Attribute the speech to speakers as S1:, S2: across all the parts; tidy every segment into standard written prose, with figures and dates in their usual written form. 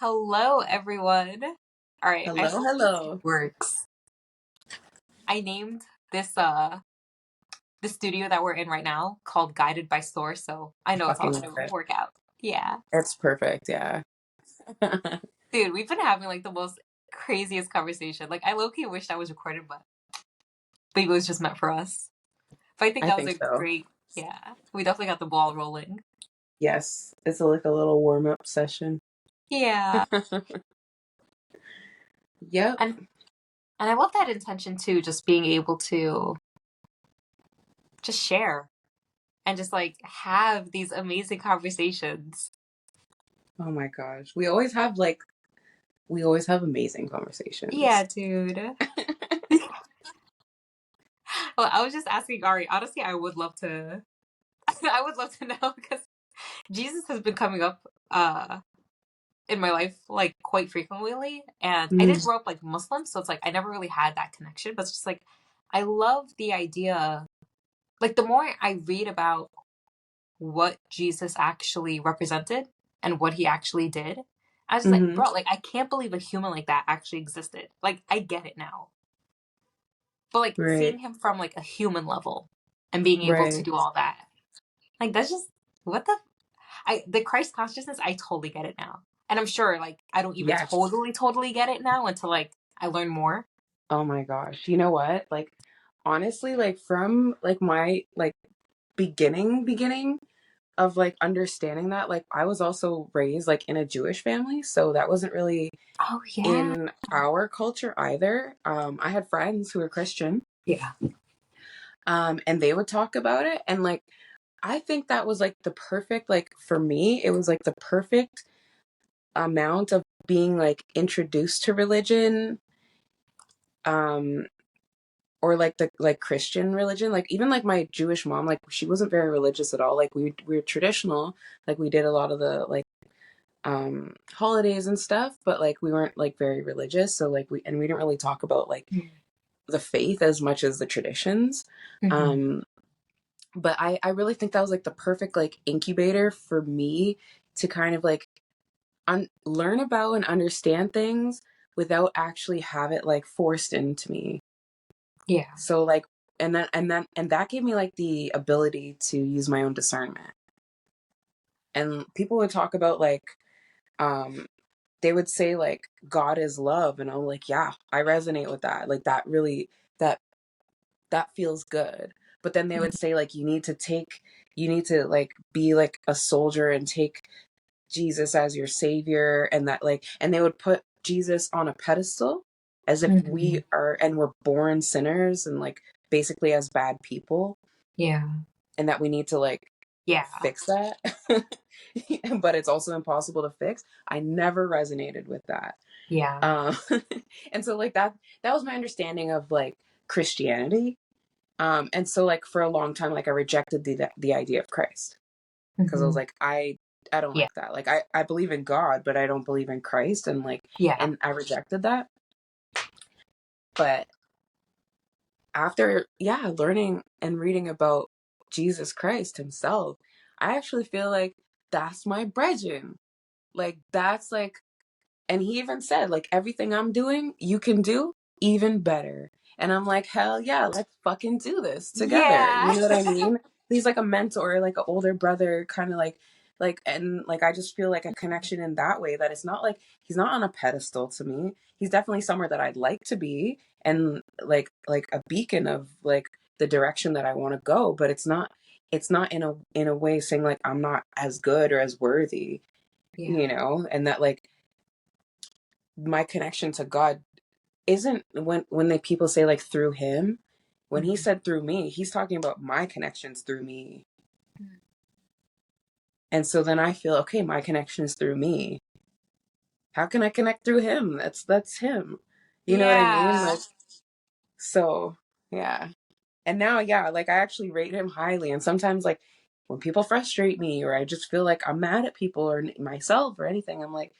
S1: Hello, everyone. All right, I
S2: Hello,
S1: hope this
S2: hello.
S1: works. I named this the studio that we're in right now called Guided by Source, so I know it's all
S2: Fucking
S1: gonna
S2: love it.
S1: work out. Yeah.
S2: It's perfect, yeah.
S1: Dude, we've been having like the most craziest conversation. Like I low-key wish that was recorded, but maybe it was just meant for us. But I think
S2: I
S1: that was
S2: think
S1: a
S2: so.
S1: great, yeah. We definitely got the ball rolling.
S2: Yes, it's like a little warm-up session.
S1: Yeah.
S2: Yep.
S1: And and I love that intention too, just being able to just share and just like have these amazing conversations.
S2: Oh my gosh. We always have amazing
S1: Yeah,
S2: conversations.
S1: dude. Well, I was just asking Ari. Honestly, I would love to. I would love to know because Jesus has been coming up in my life like quite frequently, and I
S2: Mm,
S1: did grow up like Muslim, so it's like I never really had that connection. But it's just like I love the idea. Like the more I read about what Jesus actually represented and what he actually did, I was just like,
S2: hmm
S1: bro, like I can't believe a human like that actually existed. Like I get it now. But like
S2: Right,
S1: seeing him from like a human level and being able to
S2: right.
S1: do all that, like that's just what the Christ consciousness. I totally get it now, and I'm sure like I don't even
S2: Yes.
S1: totally get it now until like I learn more.
S2: Oh my gosh. You know what? Like, honestly, like from like my like beginning of like understanding that, like I was also raised like in a Jewish family, so that wasn't really
S1: Oh yeah,
S2: in our culture either. I had friends who were Christian,
S1: yeah,
S2: and they would talk about it. And like, I think that was like the perfect, like for me, it was like the perfect amount of being like introduced to religion, um, or like the like Christian religion. Like even like my Jewish mom, like she wasn't very religious at all. Like we were traditional, like we did a lot of the like holidays and stuff, but like we weren't like very religious. So like we didn't really talk about like the faith as much as the traditions.
S1: mm-hmm.
S2: Um, but I really think that was like the perfect like incubator for me to kind of like learn about and understand things without actually have it like forced into me.
S1: Yeah,
S2: So like, and that gave me like the ability to use my own discernment. And people would talk about like, um, they would say like God is love, and I'm like, yeah, I resonate with that. Like that really that that feels good. But then they would say like you need to like be like a soldier and take Jesus as your savior, and that like, and they would put Jesus on a pedestal as if
S1: mm-hmm.
S2: we are and we're born sinners and like basically as bad people,
S1: Yeah,
S2: and that we need to like
S1: yeah,
S2: fix that. But it's also impossible to fix. I never resonated with that.
S1: yeah,
S2: um and so like that was my understanding of like Christianity. And so like for a long time, like I rejected the idea of Christ because I was
S1: mm-hmm.
S2: like, I don't
S1: Yeah,
S2: like that. Like I believe in God, but I don't believe in Christ, and like,
S1: yeah,
S2: and I rejected that. But after, yeah, learning and reading about Jesus Christ himself, I actually feel like that's my brethren. Like that's like, and he even said, like, everything I'm doing, you can do even better. And I'm like, hell yeah, let's fucking do this together. You
S1: yeah,
S2: know what I mean? He's like a mentor, like an older brother, kind of and like I just feel like a connection in that way, that it's not like he's not on a pedestal to me. He's definitely somewhere that I'd like to be, and like a beacon of like the direction that I want to go, but it's not in a way saying like I'm not as good or as worthy,
S1: yeah,
S2: you know, and that like my connection to God isn't when they people say like through him. When he
S1: mm-hmm.
S2: said through me, he's talking about my connections through me. And so then I feel, okay, my connection is through me. How can I connect through him? That's him. You know what I mean?
S1: yeah.
S2: Like, so yeah. And now, yeah, like I actually rate him highly. And sometimes like when people frustrate me or I just feel like I'm mad at people or myself or anything, I'm like,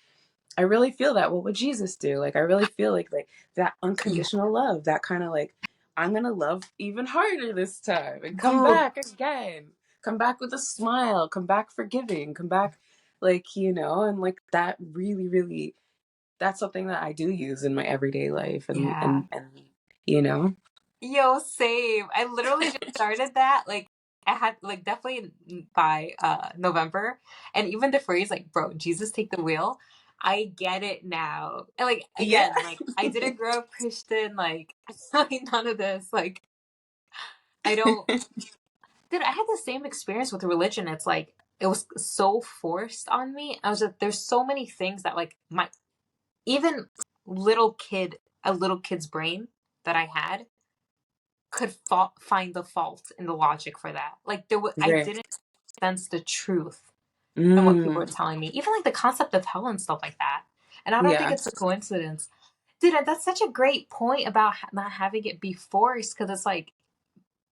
S2: I really feel that. What would Jesus do? Like, I really feel like that
S1: Yeah.
S2: unconditional love, that kind of like, I'm gonna love even harder this time and come
S1: Dude,
S2: back again. Come back with a smile. Come back forgiving. Come back. like, and like that really, really, that's something that I do use in my everyday life, and
S1: Yeah.
S2: and you know
S1: Yo, same. I literally just started that. Like, I had like definitely by November, and even the phrase like, "Bro, Jesus take the wheel." I get it now. And like
S2: yeah.
S1: again, like I didn't grow up Christian. Like, like none of this. Like, I don't. Dude, I had the same experience with religion. It's like it was so forced on me. I was like, there's so many things that like my even a little kid's brain that I had could find the fault in the logic for that. Like I
S2: Right.
S1: didn't sense the truth in what people were
S2: Mm,
S1: telling me. Even like the concept of hell and stuff like that. And I don't think
S2: yeah.
S1: it's a coincidence. Dude, and that's such a great point about not having it be forced because it's like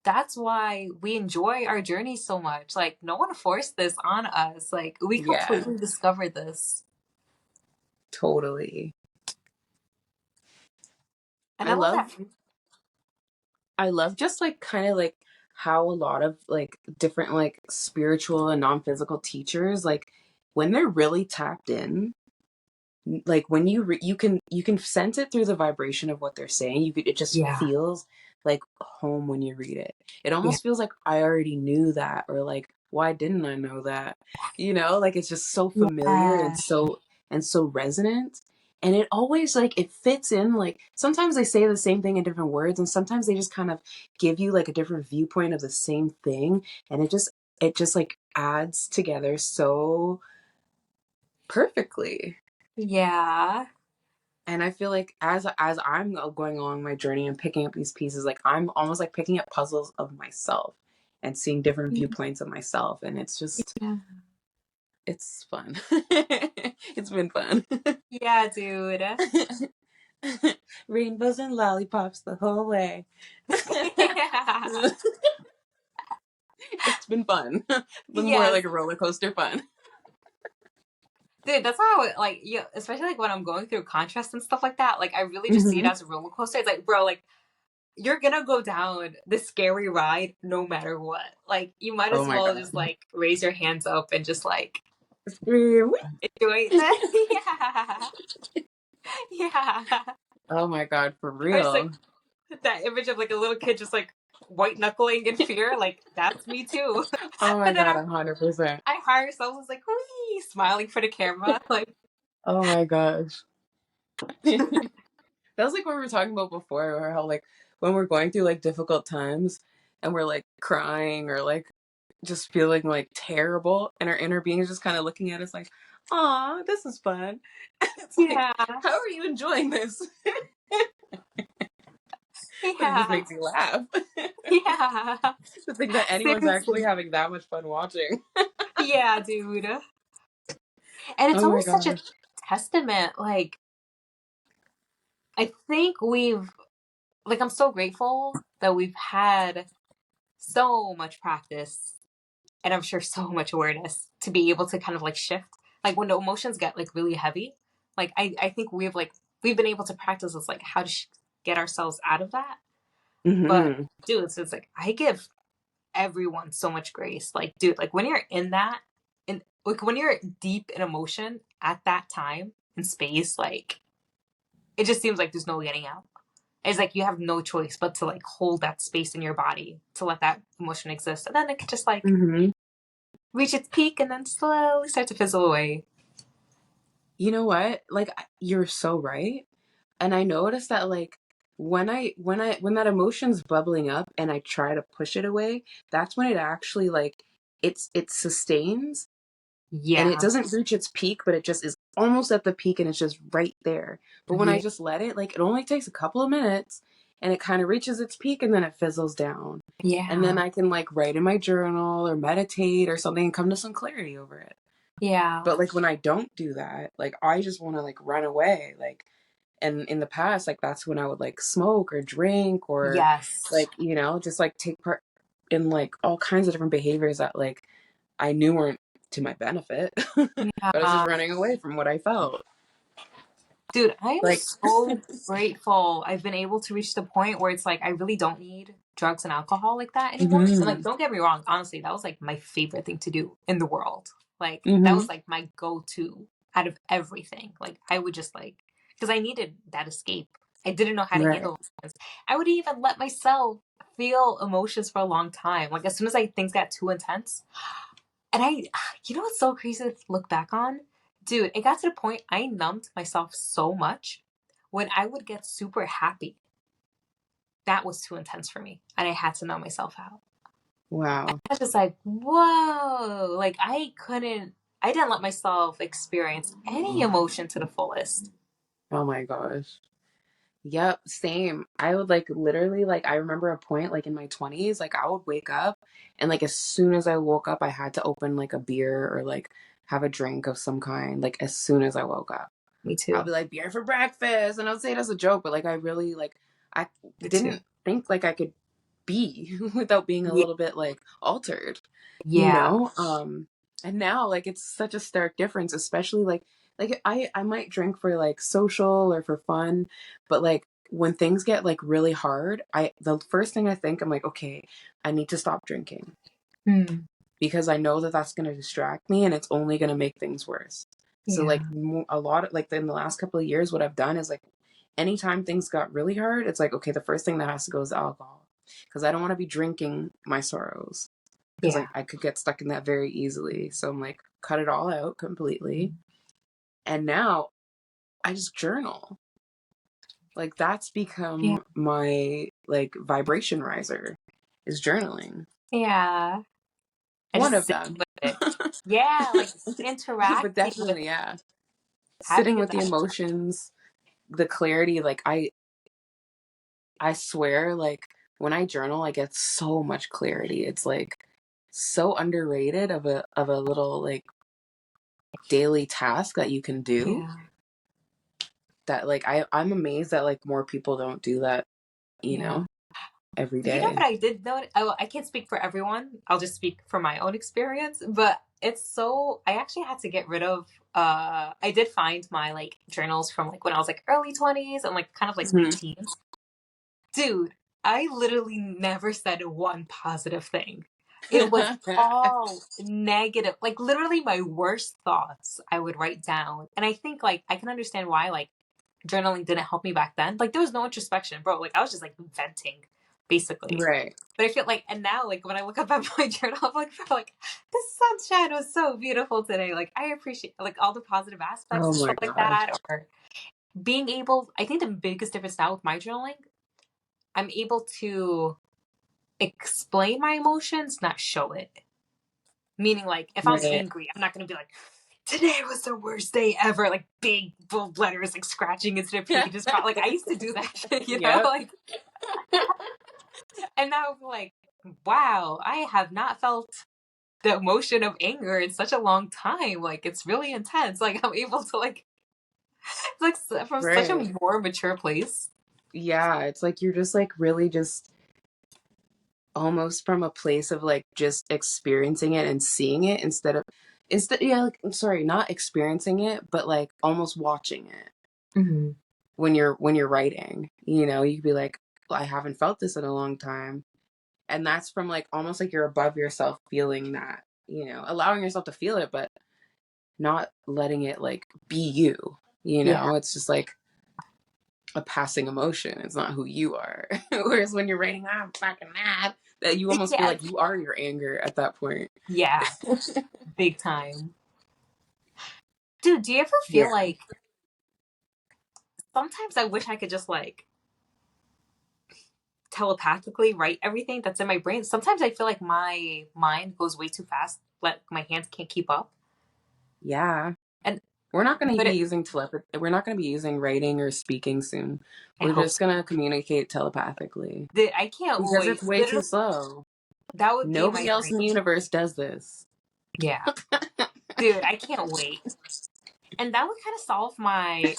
S1: that's why we enjoy our journey so much. Like no one forced this on us. Like we
S2: Yeah.
S1: completely discovered this.
S2: Totally.
S1: And
S2: I
S1: I love that.
S2: love I love just like kind of like how a lot of like different like spiritual and non-physical teachers, like when they're really tapped in, like when you can sense it through the vibration of what they're saying. It just
S1: Yeah.
S2: feels like home when you read it. It
S1: Yeah.
S2: almost feels like I already knew that, or like why didn't I know that? Like it's just so familiar
S1: Yeah.
S2: and so resonant. And it always like it fits in. Like sometimes they say the same thing in different words, and sometimes they just kind of give you like a different viewpoint of the same thing, and it just like adds together so perfectly.
S1: Yeah.
S2: And I feel like as I'm going along my journey and picking up these pieces, like I'm almost like picking up puzzles of myself and seeing different viewpoints of myself, and
S1: Yeah.
S2: it's fun. It's been fun.
S1: Yeah, dude.
S2: Rainbows and lollipops the whole way.
S1: Yeah.
S2: It's been fun. Been more
S1: Yes.
S2: like a roller coaster fun.
S1: Dude, that's how like yeah, especially like when I'm going through contrast and stuff like that, like I really just see it
S2: Hmm.
S1: as a roller coaster. It's like, bro, like you're gonna go down this scary ride no matter what. Like you might
S2: Oh
S1: as
S2: my
S1: well
S2: god.
S1: just like raise your hands up and just like
S2: Scream.
S1: enjoy that. Yeah. Yeah.
S2: Oh my god, for
S1: Or just
S2: real.
S1: like that image of like a little kid just like white knuckling in fear, like that's me too.
S2: Oh my
S1: But then
S2: god, 100%.
S1: I hire ourselves was like, wee, smiling for the camera. Like
S2: Oh my gosh. That's like what we were talking about before, or how like when we're going through like difficult times and we're like crying or like just feeling like terrible, and our inner being is just kind of looking at us like, "Aw, this is fun." It's like,
S1: yeah.
S2: how are you enjoying this? But it just
S1: Yeah.
S2: makes you laugh
S1: Yeah.
S2: to think that anyone's actually
S1: Seriously.
S2: having that much fun watching.
S1: Yeah, dude. And it's
S2: Oh my
S1: almost such a
S2: gosh.
S1: testament. Like, I think like, I'm so grateful that we've had so much practice and I'm sure so much awareness to be able to kind of like shift. Like, when the emotions get like really heavy, like, I think we've been able to practice this, like, how to get ourselves out of that. But,
S2: Hmm.
S1: dude, it's like, I give everyone so much grace. Like, dude, like when you're in that, and like when you're deep in emotion at that time and space, like it just seems like there's no getting out. It's like you have no choice but to like hold that space in your body to let that emotion exist, and then it could just like
S2: Hmm.
S1: reach its peak and then slowly start to fizzle away.
S2: You know what? Like you're so right. And I noticed that like when that emotion's bubbling up and I try to push it away, that's when it actually like it sustains, and it
S1: Yeah,
S2: doesn't reach its peak, but it just is almost at the peak and it's just right there. But when I
S1: yeah,
S2: just let it, like it only takes a couple of minutes and it kind of reaches its peak and then it fizzles down. And then
S1: yeah,
S2: I can like write in my journal or meditate or something and come to some clarity over it.
S1: yeah.
S2: But like when I don't do that, like I just want to like run away. Like, and in the past, like that's when I would like smoke or drink or
S1: Yes.
S2: like, just like take part in like all kinds of different behaviors that like I knew weren't to my benefit. But I was just
S1: Yeah.
S2: running away from what I felt.
S1: Dude, I am
S2: Like,
S1: so grateful I've been able to reach the point where it's like I really don't need drugs and alcohol like that anymore. And like,
S2: mhm.
S1: don't get me wrong, honestly, that was like my favorite thing to do in the world. Like that
S2: Mm-hmm.
S1: was like my go-to out of everything. Like I would just like, because I needed that escape. I didn't know how to
S2: Right.
S1: handle emotions. I would even let myself feel emotions for a long time. Like as soon as things got too intense, and you know what's so crazy to look back on? Dude, it got to the point I numbed myself so much when I would get super happy. That was too intense for me. And I had to numb myself out.
S2: Wow.
S1: I was just like, whoa. Like I didn't let myself experience any emotion to the fullest.
S2: Oh my gosh. Yep, same. I would like literally like I remember a point like in my 20s, like I would wake up and like as soon as I woke up I had to open like a beer or like have a drink of some kind like as soon as I woke up.
S1: Me
S2: I'll
S1: too.
S2: be like beer for breakfast and I'll say it as a joke, but like I really like I
S1: Me too.
S2: didn't think like I could be without being a
S1: Yeah.
S2: little bit like altered, you
S1: Yeah.
S2: know? And now like it's such a stark difference, especially like I might drink for like social or for fun, but like when things get like really hard, I the first thing I think I'm like, okay, I need to stop drinking
S1: Hmm.
S2: because I know that that's going to distract me and it's only going to make things worse. So
S1: Yeah.
S2: like a lot of like in the last couple of years, what I've done is like anytime things got really hard, it's like okay, the first thing that has to go is alcohol because I don't want to be drinking my sorrows because
S1: Yeah.
S2: like I could get stuck in that very easily. So I'm like cut it all out completely. And now I just journal. Like that's
S1: Yeah.
S2: become my like vibration riser is journaling.
S1: Yeah. I
S2: One
S1: just
S2: of
S1: sit
S2: them.
S1: with it. Yeah, like
S2: But
S1: interacting with
S2: definitely, yeah. Sitting
S1: having a
S2: with the emotions, the clarity, like I swear, like when I journal, I get so much clarity. It's like so underrated of a little like daily task that you can do
S1: yeah.
S2: that like I'm amazed that like more people don't do that, you
S1: Yeah.
S2: know, every
S1: You know
S2: day.
S1: what I did notice? I can't speak for everyone. I'll just speak from my own experience. But it's so I actually had to get rid of. I did find my like journals from like when I was like early 20s and like kind of like late
S2: Mhm.
S1: teens. Dude, I literally never said one positive thing. It was all negative. Like literally my worst thoughts I would write down. And I think like I can understand why like journaling didn't help me back then. Like there was no introspection, bro. Like I was just like venting, basically.
S2: Right.
S1: But I feel like, and now, like when I look up at my journal, I'm like, bro, like the sunshine was so beautiful today. Like I appreciate like all the positive aspects
S2: Oh
S1: and
S2: my
S1: stuff like
S2: gosh.
S1: that. Or being able, I think the biggest difference now with my journaling, I'm able to explain my emotions, not show it. Meaning, like if I'm
S2: Right.
S1: angry, I'm not gonna be like, today was the worst day ever, like big bold letters like scratching into the pages. Like I used to do that shit, you know,
S2: Yep.
S1: like, and now I'm like, wow, I have not felt the emotion of anger in such a long time. Like it's really intense. Like I'm able to like, it's like from such a
S2: Right.
S1: more mature place.
S2: Yeah, it's like you're just like really just almost from a place of like just experiencing it and seeing it instead yeah, like I'm sorry, not experiencing it, but like almost watching it
S1: Mm-hmm.
S2: when you're writing. You know, you could be like, well, I haven't felt this in a long time. And that's from like almost like you're above yourself feeling that, you know, allowing yourself to feel it, but not letting it like be you. You
S1: Yeah.
S2: know, it's just like a passing emotion. It's not who you are. Whereas when you're writing, I'm fucking mad, that you almost feel
S1: Yeah.
S2: like you are your anger at that point.
S1: Yeah. Big time. Dude, do you ever feel
S2: Yeah.
S1: like sometimes I wish I could just like telepathically write everything that's in my brain? Sometimes I feel like my mind goes way too fast, like my hands can't keep up.
S2: Yeah.
S1: And
S2: We're not going to
S1: but
S2: be
S1: it
S2: using telepathy. We're not going to be using writing or speaking soon.
S1: I
S2: We're
S1: hope
S2: just
S1: so.
S2: going to communicate telepathically
S1: I can't
S2: because
S1: wait.
S2: it's way too
S1: Literally,
S2: slow.
S1: that would be
S2: Nobody
S1: my
S2: else
S1: dream.
S2: in the universe does this.
S1: Yeah. Dude, I can't wait. And that would kind of solve my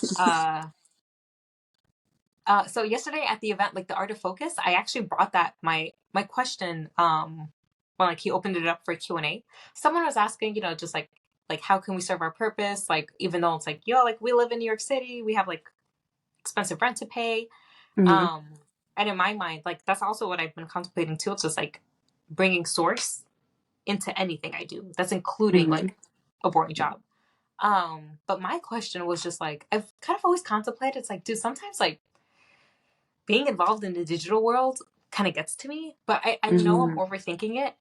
S1: so yesterday at the event, like the Art of Focus, I actually brought that my question when like he opened it up for Q&A. Someone was asking, you know, just like how can we serve our purpose? Like even though it's like, yo, like we live in New York City, we have like expensive rent to pay.
S2: Hmm.
S1: Um and in my mind, like that's also what I've been contemplating too. It's just like bringing source into anything I do. That's including
S2: Hmm.
S1: like a boring job. But my question was just like, I've kind of always contemplated, it's like, dude, sometimes like being involved in the digital world kind of gets to me, but I know I'm
S2: Hmm.
S1: overthinking it.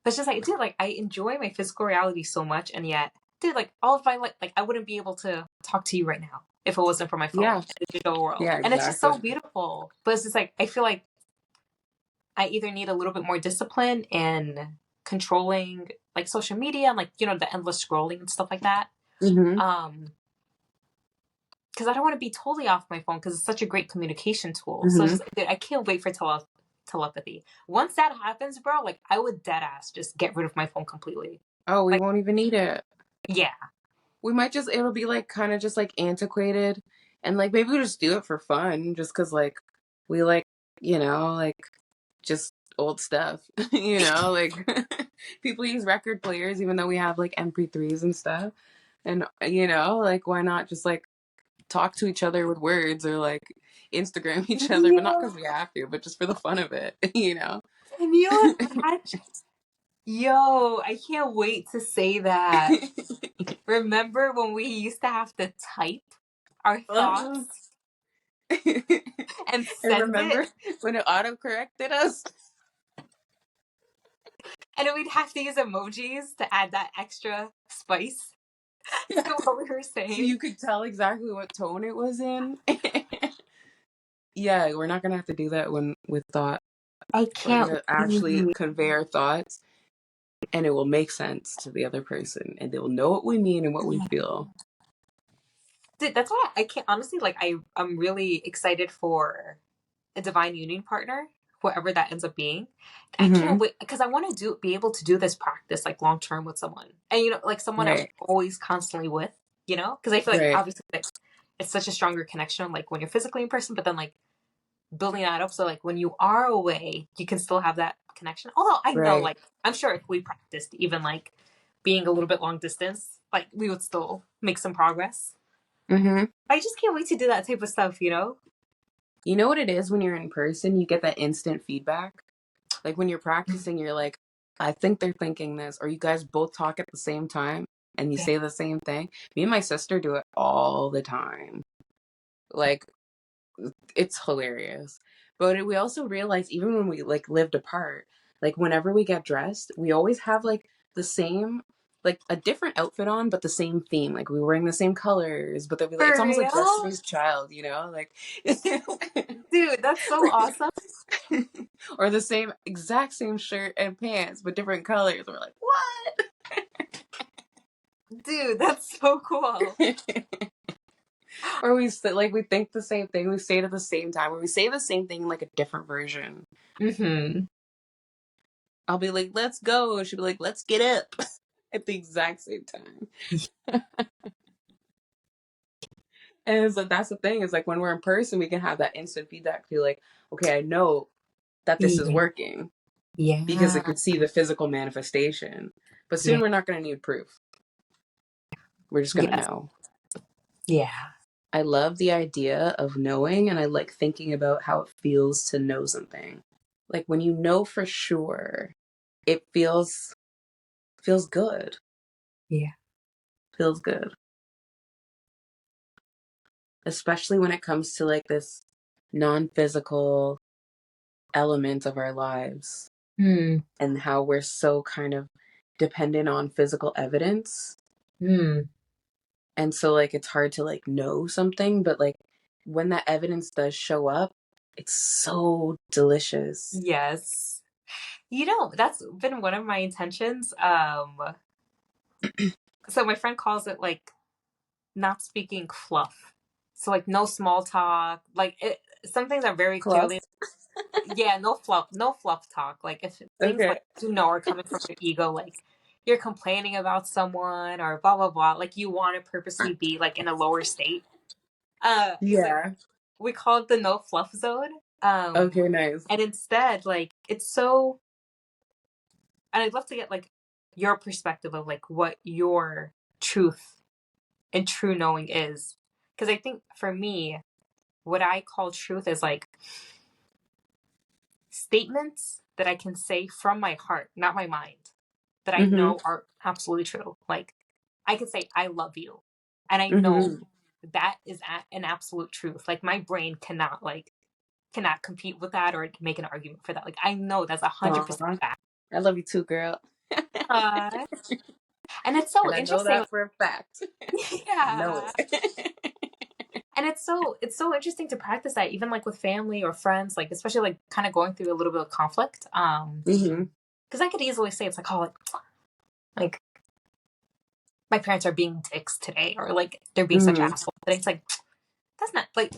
S1: But it's just like, dude, like I enjoy my physical reality so much, and yet, dude, like all of my like I wouldn't be able to talk to you right now if it wasn't for my phone
S2: Yeah.
S1: in the digital world.
S2: Yeah,
S1: And it's just so
S2: exactly.
S1: beautiful. But it's just like I feel like I either need a little bit more discipline in controlling like social media and like, you know, the endless scrolling and stuff like that.
S2: Hmm.
S1: Um, because I don't want to be totally off my phone because it's such a great communication tool. So it's
S2: Hmm.
S1: just, dude, I can't wait for telepathy. Once that happens, bro, like I would dead ass just get rid of my phone completely.
S2: Oh, we
S1: Like,
S2: won't even need it.
S1: yeah,
S2: We might just, it'll be like kind of just like antiquated. And like maybe we just do it for fun, just because like we like, like just old stuff, like people use record players even though we have like MP3s and stuff. And, like why not just like talk to each other with words or like Instagram each other, but not
S1: yo,
S2: because we have to, but just for the fun of it.
S1: can you imagine? Yo, I can't wait to say that. Remember when we used to have to type our
S2: Uh,
S1: thoughts and
S2: and
S1: send it,
S2: remember when it auto corrected us?
S1: and then we'd have to use emojis to add that extra spice
S2: Yeah.
S1: to what we were
S2: So
S1: saying?
S2: you could tell exactly what tone it was in. Yeah, we're not gonna have to do that when with thought.
S1: I
S2: We're
S1: can't
S2: gonna actually
S1: wait.
S2: convey our thoughts and it will make sense to the other person and they will know what we mean and what we feel.
S1: Dude, that's why I can't honestly like I'm really excited for a divine union partner, whoever that ends up being. I
S2: Hmm.
S1: can't wait because I want to be able to do this practice like long term with someone, and you know, like someone I'm
S2: Right.
S1: always constantly with, you know, because I feel like
S2: Right.
S1: obviously like it's such a stronger connection like when you're physically in person, but then like building that up so like when you are away, you can still have that connection. Although I know
S2: Right.
S1: like I'm sure if we practiced even like being a little bit long distance, like we would still make some progress.
S2: Hmm.
S1: I just can't wait to do that type of stuff, you know?
S2: You know what it is when you're in person? You get that instant feedback. Like when you're practicing, you're like, I think they're thinking this, or you guys both talk at the same time and you
S1: Yeah.
S2: say the same thing. Me and my sister do it all the time. Like it's hilarious. But we also realize even when we like lived apart, like whenever we get dressed, we always have like the same like a different outfit on but the same theme. Like we are wearing the same colors, but they'll be like it's
S1: For
S2: almost like
S1: real?
S2: Destiny's Child, you know? Like
S1: Dude, that's so awesome.
S2: or the same exact same shirt and pants but different colors. We're like,
S1: Dude, that's so cool.
S2: "What?" Or we like we think the same thing, we say it at the same time, or we say the same thing in like a different version.
S1: Hmm.
S2: I'll be like, let's go. And she'll be like, let's get up at the exact same time. And so that's the thing, is like when we're in person, we can have that instant feedback, feel like, okay, I know that this is
S1: Yeah.
S2: working because I
S1: Yeah.
S2: could see the physical manifestation. But
S1: Yeah.
S2: soon we're not going to need proof. We're just going to
S1: Yes.
S2: know.
S1: Yeah.
S2: I love the idea of knowing and I like thinking about how it feels to know something. Like when you know for sure, it feels good.
S1: Yeah.
S2: Feels good. Especially when it comes to like this non-physical element of our lives
S1: Hmm.
S2: and how we're so kind of dependent on physical evidence.
S1: Hmm.
S2: And so like it's hard to like know something, but like when that evidence does show up, it's so delicious.
S1: Yes. You know, that's been one of my intentions. So my friend calls it like not speaking fluff. So like no small talk. Like some things are very
S2: Fluff.
S1: clearly yeah, no fluff talk. Like if things
S2: Okay.
S1: like you know are coming from your ego, like you're complaining about someone or blah blah blah, like you want to purposely be like in a lower state. It's like
S2: Yeah.
S1: we call it the no fluff zone.
S2: Okay, nice.
S1: And instead, like it's so, and I'd love to get like your perspective of like what your truth and true knowing is, because I think for me, what I call truth is like statements that I can say from my heart, not my mind, that I
S2: Mm-hmm.
S1: know are absolutely true. Like I could say I love you, and I know
S2: Mm-hmm.
S1: that is an absolute truth. Like my brain cannot compete with that or make an argument for that. Like I know that's 100%
S2: Aw,
S1: fact.
S2: I love you too, girl.
S1: Uh, and it's so
S2: And I know
S1: interesting.
S2: that for a fact. I know
S1: Yeah.
S2: it.
S1: And it's so interesting to practice that even like with family or friends, like especially like kind of going through a little bit of conflict.
S2: Mm-hmm.
S1: Because I could easily say it's like, oh, like my parents are being dicks today, or like they're being such
S2: Mm-hmm.
S1: assholes. But it's like that's not like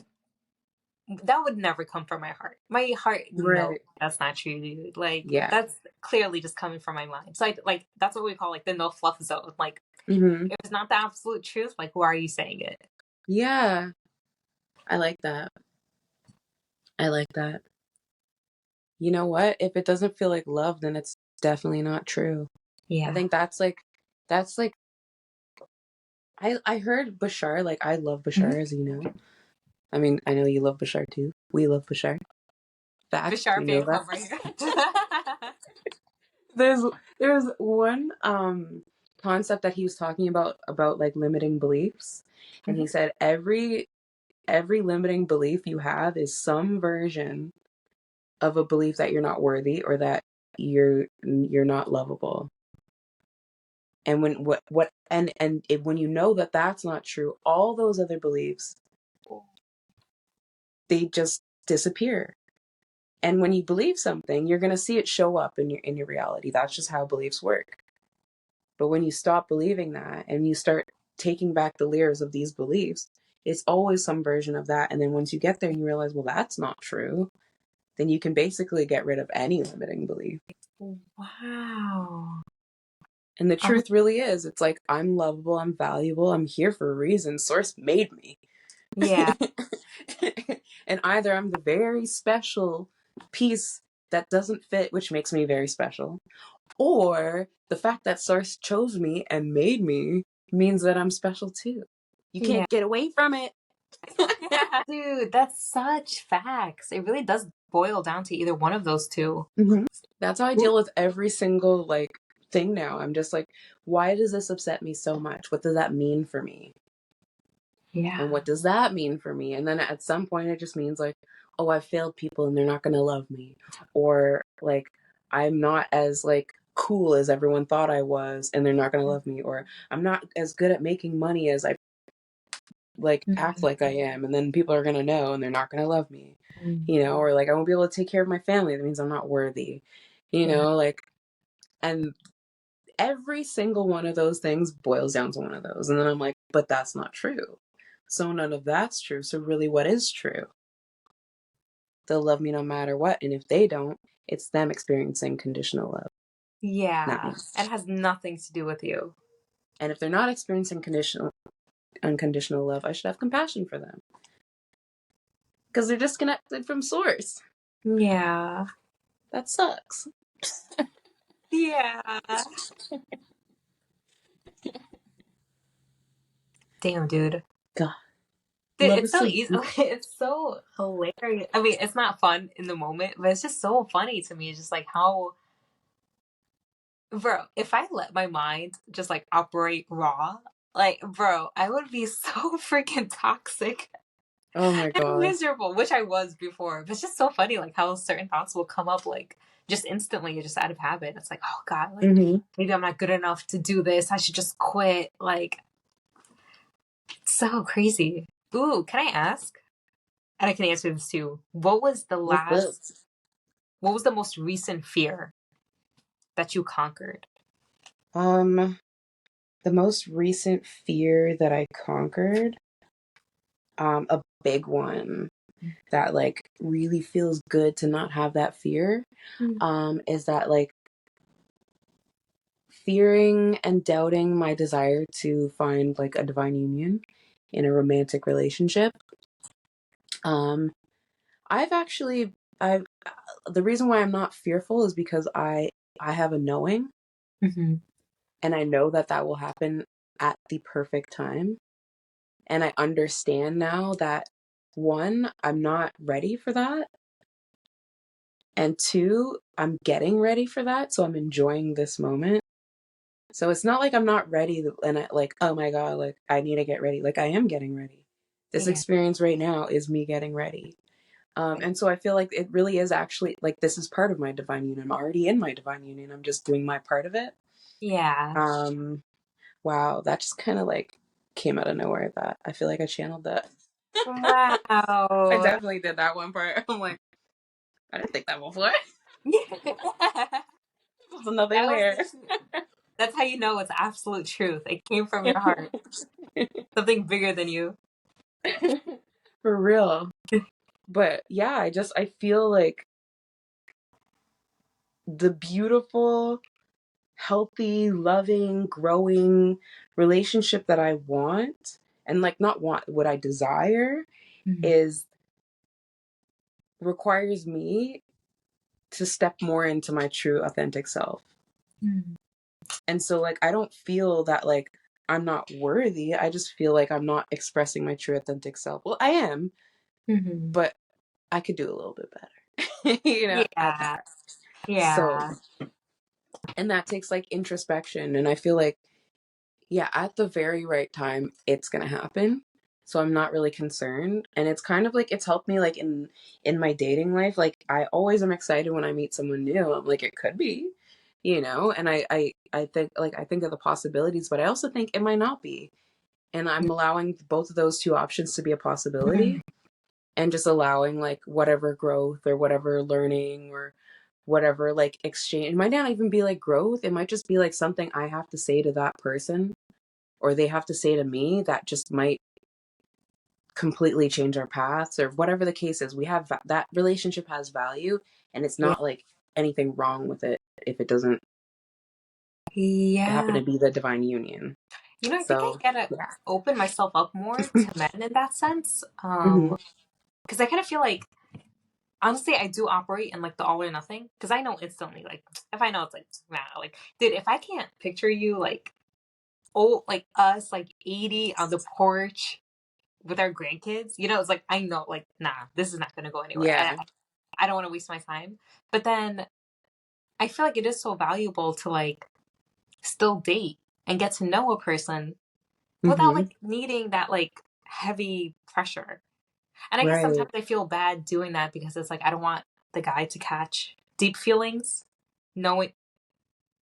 S1: that would never come from my heart. My heart knows
S2: Right.
S1: that's not true, dude. Like
S2: Yeah.
S1: that's clearly just coming from my mind. So I like that's what we call like the no fluff zone. Like
S2: Mm-hmm.
S1: if it's not the absolute truth, like why are you saying it?
S2: Yeah. I like that. I like that. You know what? If it doesn't feel like love, then it's definitely not true. I
S1: Yeah.
S2: think that's like I heard Bashar, like I love
S1: Mm-hmm.
S2: Bashar, as you know. I mean, I know you love Bashar too. We love Bashar. Fact,
S1: Bashar
S2: we know
S1: fan
S2: that.
S1: club right here.
S2: there's there's one concept that he was talking about like limiting beliefs. And he
S1: Mhm.
S2: said every limiting belief you have is some version of a belief that you're not worthy or that you're not lovable. And when what and it, when you know that that's not true, all those other beliefs, they just disappear. And when you believe something, you're going to see it show up in your reality. That's just how beliefs work. But when you stop believing that and you start taking back the layers of these beliefs, it's always some version of that. And then once you get there and you realize, well, that's not true, then you can basically get rid of any limiting belief.
S1: Wow.
S2: And the
S1: Um,
S2: truth really is, it's like, I'm lovable, I'm valuable, I'm here for a reason. Source made me.
S1: yeah.
S2: And either I'm the very special piece that doesn't fit, which makes me very special, or the fact that Source chose me and made me means that I'm special too. You
S1: Yeah.
S2: can't get away from it.
S1: Dude, that's such facts. It really does boil down to either one of those two.
S2: Mm-hmm. That's how I deal with every single like thing now. I'm just like, why does this upset me so much? What does that mean for me?
S1: Yeah.
S2: And what does that mean for me? And then at some point, it just means like, oh, I've failed people and they're not going to love me. Or like, I'm not as like cool as everyone thought I was and they're not going to love me. Or I'm not as good at making money as I like act like I am. And then people are going to know and they're not going to love me,
S1: Mhm.
S2: you know, or like I won't be able to take care of my family. That means I'm not worthy, you
S1: Yeah.
S2: know, like, and every single one of those things boils down to one of those. And then I'm like, but that's not true. So none of that's true. So really, what is true? They'll love me no matter what. And if they don't, it's them experiencing conditional love, not
S1: Yeah.
S2: me.
S1: And it has nothing to do with you.
S2: And if they're not experiencing unconditional love, I should have compassion for them because they're disconnected from source.
S1: Yeah.
S2: That sucks.
S1: Yeah. Damn, dude.
S2: God,
S1: Dude,
S2: love
S1: it's
S2: is
S1: so
S2: so
S1: easy.
S2: deep.
S1: It's so hilarious. I mean, it's not fun in the moment, but it's just so funny to me. It's just like how, bro, if I let my mind just like operate raw, like, bro, I would be so freaking toxic
S2: Oh my
S1: and
S2: God.
S1: miserable, which I was before. But it's just so funny, like how certain thoughts will come up, like just instantly, just out of habit. It's like, oh God, like
S2: Mm-hmm.
S1: maybe I'm not good enough to do this. I should just quit. Like, it's so crazy. Ooh, can I ask? And I can answer this too.
S2: What's up?
S1: What was the most recent fear that you conquered?
S2: Um, the most recent fear that I conquered, a big one that like really feels good to not have that fear,
S1: Mm.
S2: is that like fearing and doubting my desire to find like a divine union in a romantic relationship. Um, I've actually I the reason why I'm not fearful is because I have a knowing
S1: Mm-hmm.
S2: and I know that that will happen at the perfect time. And I understand now that one, I'm not ready for that. And two, I'm getting ready for that. So I'm enjoying this moment. So it's not like I'm not ready and like, oh my God, like I need to get ready. Like I am getting ready. This
S1: Yeah.
S2: experience right now is me getting ready. And so I feel like it really is actually like this is part of my divine union. I'm already in my divine union. I'm just doing my part of it.
S1: Yeah.
S2: Um, wow, that just kind of like came out of nowhere. That I feel like I channeled that. I
S1: Wow.
S2: definitely did that one part. I'm like, I didn't think that before. There's another
S1: That was
S2: layer.
S1: the truth. That's how you know it's absolute truth. It came from your heart. Something bigger than you.
S2: For real. But yeah, I feel like the beautiful, healthy, loving, growing relationship that I want, and like not want, what I desire
S1: Mm,
S2: is requires me to step more into my true authentic self.
S1: mm,
S2: And so like I don't feel that like I'm not worthy. I just feel like I'm not expressing my true authentic self. Well, I am,
S1: mhm.
S2: but I could do a little bit better. At
S1: Yeah.
S2: that. So,
S1: Yeah.
S2: and that takes like introspection, and I feel like yeah, at the very right time it's going to happen. So I'm not really concerned, and it's kind of like it's helped me like in my dating life. Like I always am excited when I meet someone new. I'm like it could be, and I think like I think of the possibilities, but I also think it might not be. And I'm allowing both of those two options to be a
S1: Mhm.
S2: possibility, and just allowing like whatever growth or whatever learning or whatever like exchange. It might not even be like growth. It might just be like something I have to say to that person or they have to say to me that just might completely change our paths or whatever the case is. We have that relationship has value, and it's
S1: Yeah.
S2: not like anything wrong with it if it doesn't happen
S1: Yeah.
S2: to be the divine union.
S1: I think I
S2: So
S1: gotta
S2: yeah.
S1: open myself up more to men in that sense.
S2: Hmm.
S1: Because I kind of feel like honestly, I do operate in like the all or nothing. Because I know instantly, like if I know it's like nah, like dude, if I can't picture you like like us like 80 on the porch with our grandkids, it's like I know like nah, this is not gonna go anywhere.
S2: Yeah.
S1: I don't want to waste my time. But then I feel like it is so valuable to like still date and get to know a person without
S2: Hmm.
S1: like needing that like heavy pressure. And I guess
S2: Right.
S1: sometimes I feel bad doing that because it's like I don't want the guy to catch deep feelings, knowing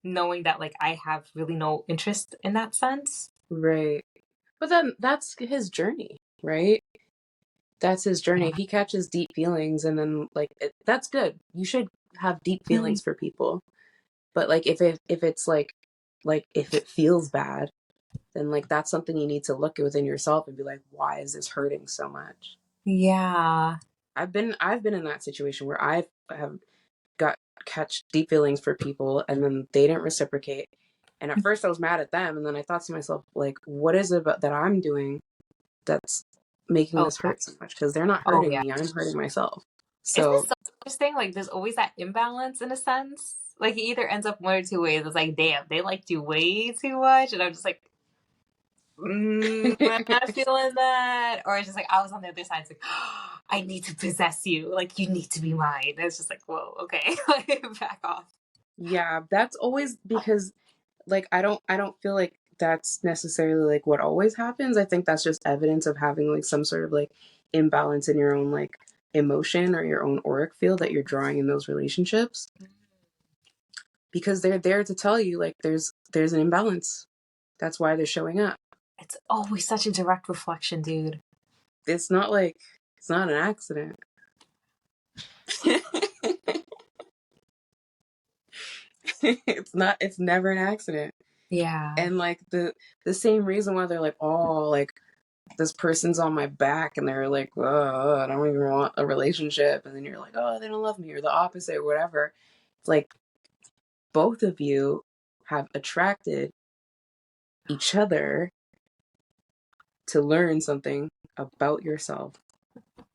S1: knowing that like I have really no interest in that sense.
S2: Right. But then that's his journey, right? That's his journey.
S1: Yeah.
S2: If he catches deep feelings and then like that's good. You should have deep
S1: Mhm.
S2: feelings for people. But like if it's like if it feels bad, then like that's something you need to look within yourself and be like, why is this hurting so much?
S1: Yeah.
S2: I've been in that situation where I have got catch deep feelings for people and then they didn't reciprocate. And at first I was mad at them, and then I thought to myself, like, what is it about that I'm doing that's making
S1: Oh
S2: this
S1: yeah.
S2: hurt so much? Because they're not
S1: Oh
S2: hurting
S1: yeah.
S2: me, I'm hurting myself.
S1: Isn't it
S2: So
S1: so interesting? Like there's always that imbalance in a sense. Like it either ends up one or two ways. It's like, damn, they liked you way too much, and I'm just like, I'm not feeling that. Or it's just like I was on the other side. It's like, oh, I need to possess you. Like you need to be mine. And it's just like, whoa, okay, like back off.
S2: yeah, that's always because like I don't feel like that's necessarily like what always happens. I think that's just evidence of having like some sort of like imbalance in your own like emotion or your own auric field that you're drawing in those relationships, because they're there to tell you like there's an imbalance. That's why they're showing up.
S1: It's always such a direct reflection, dude.
S2: It's not like it's not an accident. It's never an accident.
S1: Yeah.
S2: And like the same reason why they're like, oh, like this person's on my back and they're like, oh, I don't even want a relationship. And then you're like, oh, they don't love me, or the opposite, or whatever. It's like both of you have attracted each other to learn something about yourself.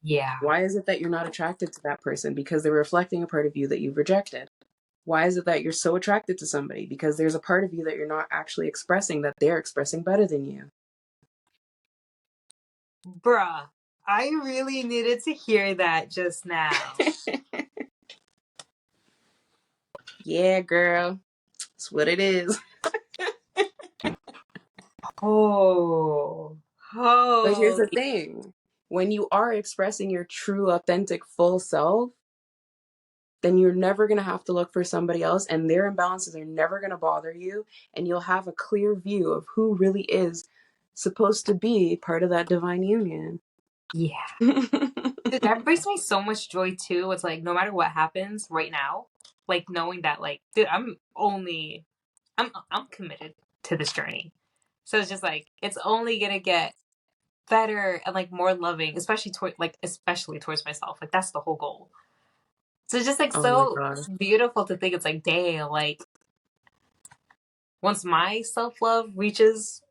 S1: Yeah.
S2: Why is it that you're not attracted to that person? Because they're reflecting a part of you that you've rejected. Why is it that you're so attracted to somebody? Because there's a part of you that you're not actually expressing that they're expressing better than you.
S1: Bruh, I really needed to hear that just now.
S2: Yeah, girl. That's what it is.
S1: Oh,
S2: But here's
S1: oh,
S2: the thing. When you are expressing your true, authentic, full self, then you're never going to have to look for somebody else, and their imbalances are never going to bother you, and you'll have a clear view of who really is supposed to be part of that divine union.
S1: yeah. Dude, that brings me so much joy too. It's like no matter what happens right now, like knowing that like, dude, I'm committed to this journey. So it's just like it's only gonna get better and like more loving, especially towards myself. Like that's the whole goal. So it's just like
S2: Oh my
S1: so
S2: God.
S1: beautiful to think it's like, damn, like once my self love reaches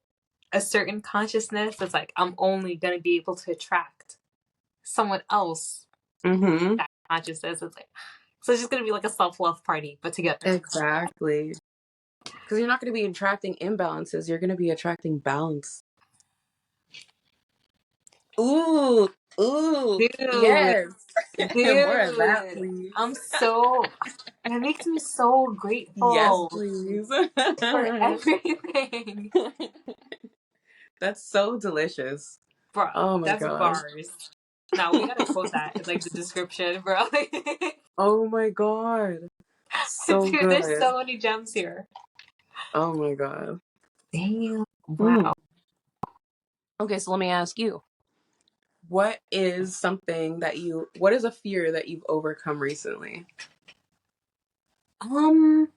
S1: a certain consciousness, it's like I'm only gonna be able to attract someone else
S2: Mm-hmm.
S1: that consciousness. It's like so it's just gonna be like a self love party, but together.
S2: Exactly. Because you're not going to be attracting imbalances. You're going to be attracting balance. Ooh, ooh,
S1: Dude,
S2: yes. More of that,
S1: dude,
S2: please.
S1: I'm so it makes me so
S2: Yes,
S1: grateful
S2: please.
S1: for everything.
S2: That's so delicious.
S1: Bro,
S2: Oh my
S1: that's
S2: God.
S1: bars. Now we gotta quote that in like the description, bro.
S2: Oh my God. So
S1: Dude, there's
S2: good.
S1: so many gems here.
S2: Oh my God.
S1: Damn.
S2: Mm.
S1: Wow.
S2: Okay, so let me ask you, what is what is a fear that you've overcome recently?
S1: Um,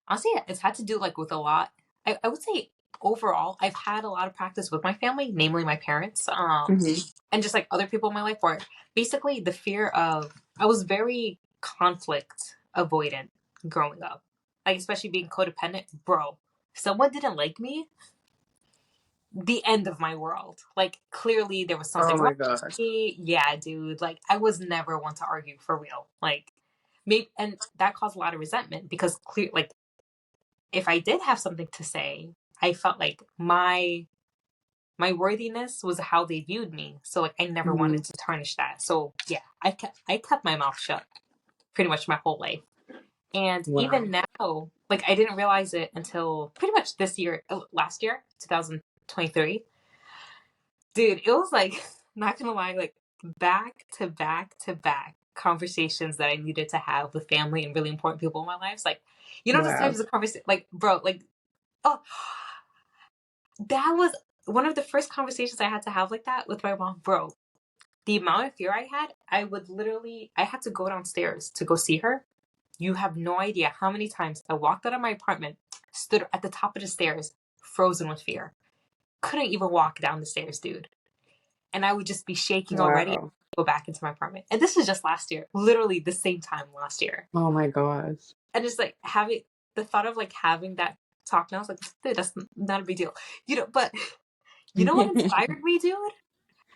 S1: Honestly, it's had to do like with a lot. I would say overall, I've had a lot of practice with my family, namely my parents,
S2: Mm-hmm.
S1: and just like other people in my life where basically the fear of I was very conflict avoidant growing up. Like especially being codependent, bro. If someone didn't like me, the end of my world. Like clearly there was
S2: Oh
S1: something wrong
S2: my God.
S1: with me. Yeah, dude. Like I was never one to argue for real. Like maybe and that caused a lot of resentment because clear like if I did have something to say, I felt like my worthiness was how they viewed me. So like I never
S2: Mm-hmm.
S1: wanted to tarnish that. So yeah, I kept my mouth shut pretty much my whole life. And
S2: Wow.
S1: even now, like I didn't realize it until pretty much this year, last year, 2023. Dude, it was like not gonna lie, like back to back to back conversations that I needed to have with family and really important people in my lives. Like, you know, those
S2: Wow.
S1: types of conversation, like, bro, like, oh, that was one of the first conversations I had to have like that with my mom, bro. The amount of fear I had, I had to go downstairs to go see her. You have no idea how many times I walked out of my apartment, stood at the top of the stairs, frozen with fear. Couldn't even walk down the stairs, dude. And I would just be shaking already.
S2: Wow.
S1: Go back into my apartment. And this was just last year, literally the same time last year.
S2: Oh my gosh.
S1: And just like having the thought of like having that talk now, I was like, dude, that's not a big deal. But you know what inspired me, dude?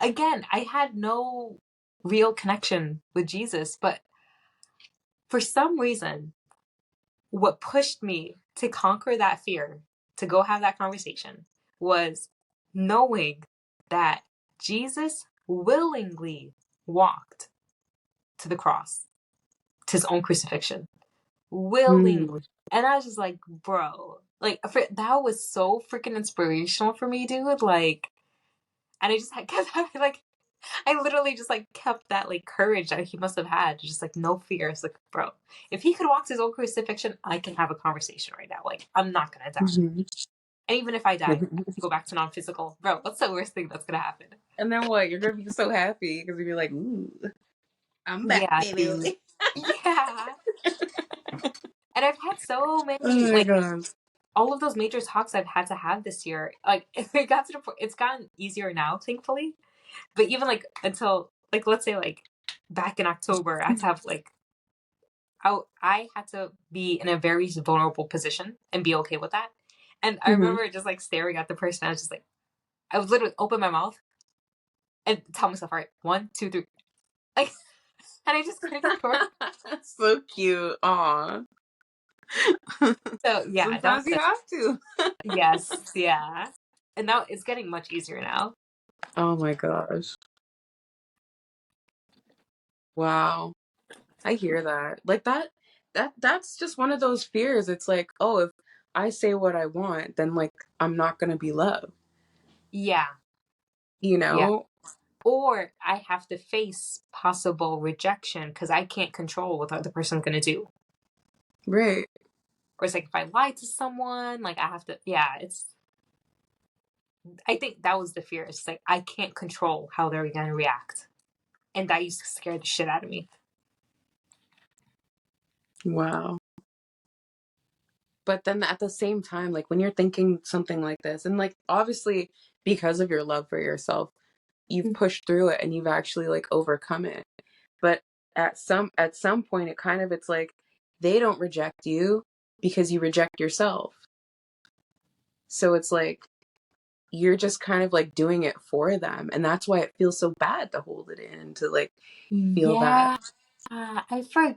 S1: Again, I had no real connection with Jesus, but for some reason, what pushed me to conquer that fear, to go have that conversation, was knowing that Jesus willingly walked to the cross, to his own crucifixion,
S2: Mm.
S1: willingly. And I was just like, bro, like that was so freaking inspirational for me, dude. Like, and I just had kept having like I literally just like kept that like courage that he must have had, just like no fear. It's like, bro, if he could walk to his own crucifixion, I can have a conversation right now. Like, I'm not gonna die.
S2: Mhm.
S1: And even if I die, I go back to non-physical. Bro, what's the worst thing that's gonna happen?
S2: And then what? You're gonna be so happy because you're like, "Ooh, I'm back,
S1: Yeah, dude.
S2: baby."
S1: Yeah. And I've had so
S2: Oh
S1: many
S2: my
S1: like
S2: gosh.
S1: all of those major talks I've had to have this year. Like it got to the point, it's gotten easier now, thankfully. But even like until like let's say like back in October, I had to have like I had to be in a very vulnerable position and be okay with that. And I
S2: Hmm.
S1: remember just like staring at the person. I was just like, I would literally open my mouth and tell myself, all right, one, two, three. Like, and I just couldn't get through.
S2: So cute. Aw.
S1: So yeah, that was
S2: Sometimes you
S1: it.
S2: have to.
S1: Yes, yeah. And now it's getting much easier now.
S2: Oh my gosh. Wow. I hear that. Like that's just one of those fears. It's like, oh, I say what I want, then like I'm not gonna be loved.
S1: Yeah.
S2: You
S1: Yeah.
S2: know?
S1: Or I have to face possible rejection because I can't control what the other person's gonna do.
S2: Right.
S1: Or it's like if I lie to someone, like I have to, yeah, it's, I think that was the fear. It's like I can't control how they're gonna react. And that used to scare the shit out of me.
S2: Wow. But then at the same time, like when you're thinking something like this, and like obviously because of your love for yourself, you've pushed through it and you've actually like overcome it. But at some point it kind of, it's like they don't reject you because you reject yourself. So it's like you're just kind of like doing it for them, and that's why it feels so bad to hold it in, to like feel that.
S1: Yeah, I forgot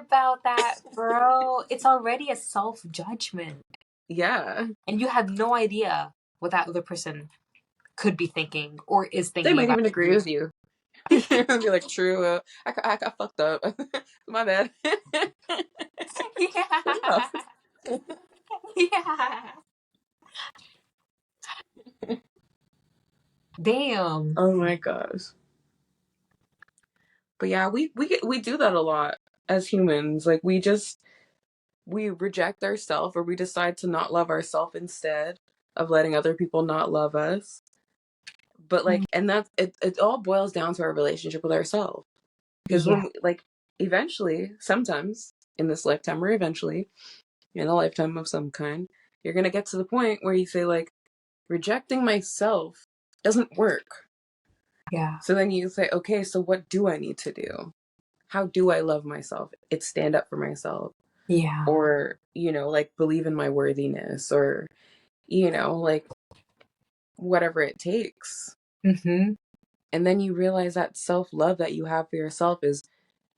S1: about that, bro. It's already a self judgment.
S2: Yeah.
S1: And you have no idea what that other person could be thinking or is
S2: They
S1: thinking
S2: might
S1: about
S2: even agree
S1: you.
S2: with you. Be like, true, I got fucked up. My bad.
S1: Yeah. Yeah. Damn.
S2: Oh my gosh. But yeah, we do that a lot as humans. Like we reject ourselves, or we decide to not love ourselves instead of letting other people not love us. But like, and that's it, it all boils down to our relationship with ourselves. Because
S1: Yeah.
S2: when like eventually, sometimes in this lifetime, or eventually in a lifetime of some kind, you're gonna get to the point where you say like, rejecting myself doesn't work.
S1: Yeah.
S2: So then you say, okay, so what do I need to do? How do I love myself? It's stand up for myself,
S1: Yeah.
S2: or, like believe in my worthiness, or, like whatever it takes.
S1: Mm-hmm.
S2: And then you realize that self love that you have for yourself is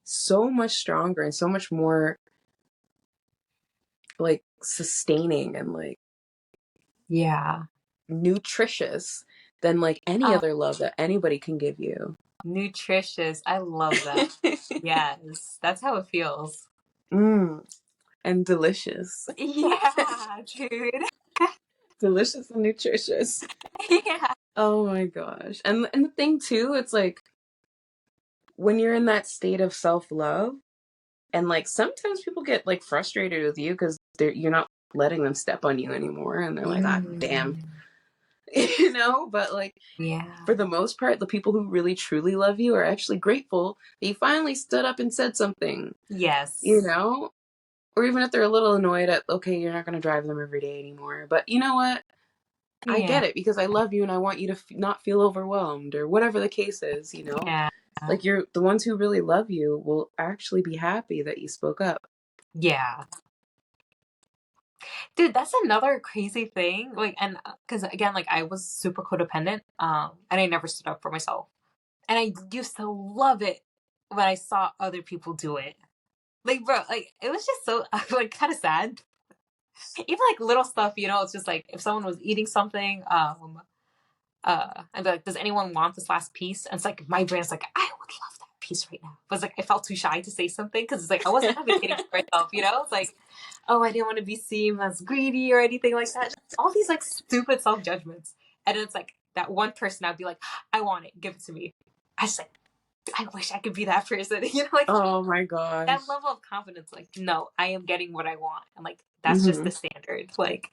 S2: so much stronger and so much more like sustaining and like
S1: Yeah.
S2: nutritious than like any
S1: Oh,
S2: other love that anybody can give you.
S1: nutritious. I love that. Yes. That's how it feels.
S2: Mm, and delicious.
S1: Yeah, dude.
S2: Delicious and nutritious.
S1: Yeah.
S2: Oh my gosh. And the thing too, it's like when you're in that state of self-love, and like sometimes people get like frustrated with you because you're not letting them step on you anymore, and they're like, ah, damn.
S1: Mm.
S2: But like
S1: Yeah.
S2: for the most part, the people who really truly love you are actually grateful that you finally stood up and said something, you
S1: Yes.
S2: know? Or even if they're a little annoyed at, okay, you're not going to drive them every day anymore. But you know what? I
S1: Yeah.
S2: get it because I love you and I want you to not feel overwhelmed, or whatever the case is.
S1: Yeah.
S2: Like you're the ones who really love you will actually be happy that you spoke up.
S1: Yeah. Dude, that's another crazy thing. Like, and because again, like I was super codependent, and I never stood up for myself. And I used to love it when I saw other people do it. Like, bro, like it was just so like kind of sad. Even like little stuff, it's just like if someone was eating something, I'd be like, does anyone want this last piece? And it's like my brain's like, I would love that piece right now. But it's like I felt too shy to say something because it's like I wasn't advocating for myself. It's like, oh, I didn't want to be seen as greedy or anything like that. Just all these like stupid self judgments. And then it's like that one person I'd be like, I want it, give it to me. I just like, I wish I could be that person. Like
S2: Oh my gosh.
S1: that level of confidence, like, no, I am getting what I want. And like that's just
S2: Hmm.
S1: the standard. Like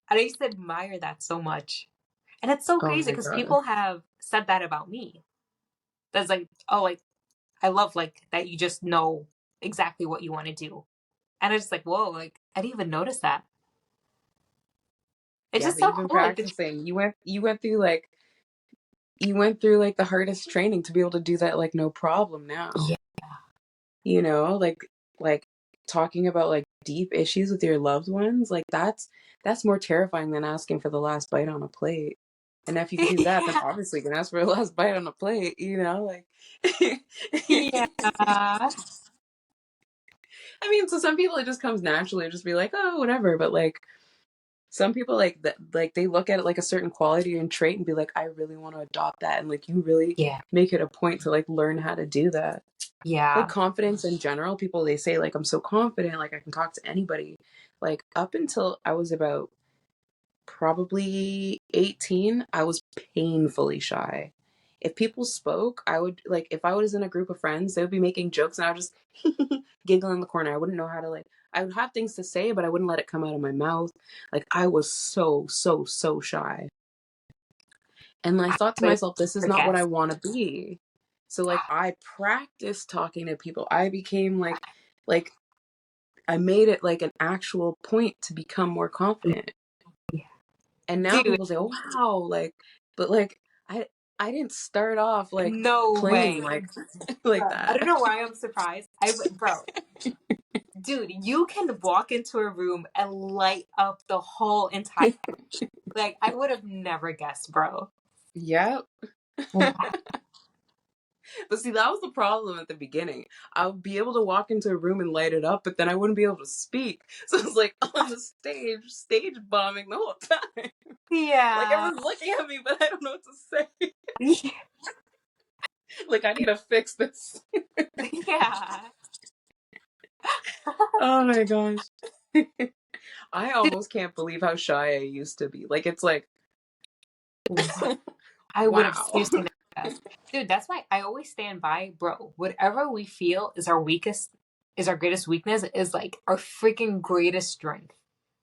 S1: I used to admire that so much. And it's so
S2: Oh
S1: crazy
S2: my
S1: because
S2: gosh.
S1: people have said that about me. That's like, oh, like I love like that you just know exactly what you want to do. And I was just like, whoa, like I didn't even notice that. It's
S2: Yeah,
S1: just
S2: but
S1: so
S2: you've been
S1: cool. Like the
S2: practicing. You went through like the hardest training to be able to do that like no problem now.
S1: yeah,
S2: Like talking about like deep issues with your loved ones, like that's more terrifying than asking for the last bite on a plate. And if you can do that, then
S1: yeah,
S2: obviously you can ask for the last bite on a plate, like
S1: yeah,
S2: I mean, so some people it just comes naturally, just be like, oh, whatever. But like some people like that, like they look at it like a certain quality and trait and be like, I really want to adopt that. And like you really
S1: yeah,
S2: make it a point to like learn how to do that. Like
S1: yeah,
S2: confidence in general, people they say like I'm so confident, like I can talk to anybody. like up until I was about probably 18, I was painfully shy. If people spoke, I would like if I was in a group of friends, they would be making jokes and I would just giggle in the corner. I wouldn't know how to like I would have things to say, but I wouldn't let it come out of my mouth. Like I was so shy. And I
S1: I
S2: thought to
S1: would
S2: myself, this is not what I
S1: forget.
S2: want to be. So like I practiced talking to people. I became like I made it like an actual point to become more confident.
S1: Yeah.
S2: And now
S1: Dude,
S2: people say, "Oh, wow," like, but like I I didn't start off like
S1: no
S2: playing
S1: way.
S2: like like
S1: I don't
S2: that.
S1: know why I'm surprised. Bro, dude, you can walk into a room and light up the whole entire. Like, I would have never guessed, bro.
S2: Yep.
S1: Wow.
S2: But see, that was the problem at the beginning. I would be able to walk into a room and light it up, but then I wouldn't be able to speak. So it's like on the stage bombing the whole time. Like
S1: Yeah.
S2: everyone's looking at me, but I don't know what to say.
S1: Yeah.
S2: Like I need to fix this.
S1: Yeah.
S2: Oh my gosh. I
S1: Dude,
S2: almost can't believe how shy I used to be. Like it's like
S1: wow. I would have
S2: wow.
S1: seriously never guessed. Dude, that's why I always stand by, bro. Whatever we feel is our weakest, is our greatest weakness, is like our freaking greatest strength.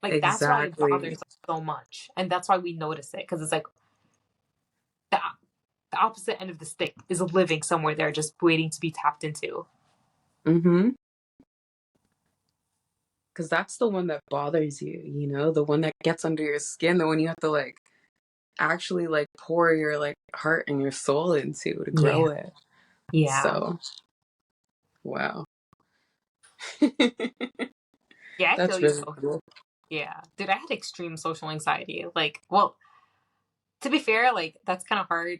S1: Like, that's why it
S2: Exactly.
S1: bothers us so much. And that's why we notice it. Because it's like the, the opposite end of the stick is living somewhere there just waiting to be tapped into.
S2: Mm-hmm. Because that's the one that bothers you, you know, the one that gets under your skin, the one you have to like actually like pour your like heart and your soul into to grow
S1: Yeah.
S2: it.
S1: Yeah.
S2: So, wow.
S1: Yeah, I feel
S2: That's
S1: you
S2: really
S1: so.
S2: cool.
S1: Yeah. Dude, I had extreme social anxiety. Like, well, to be fair, like, that's kind of hard.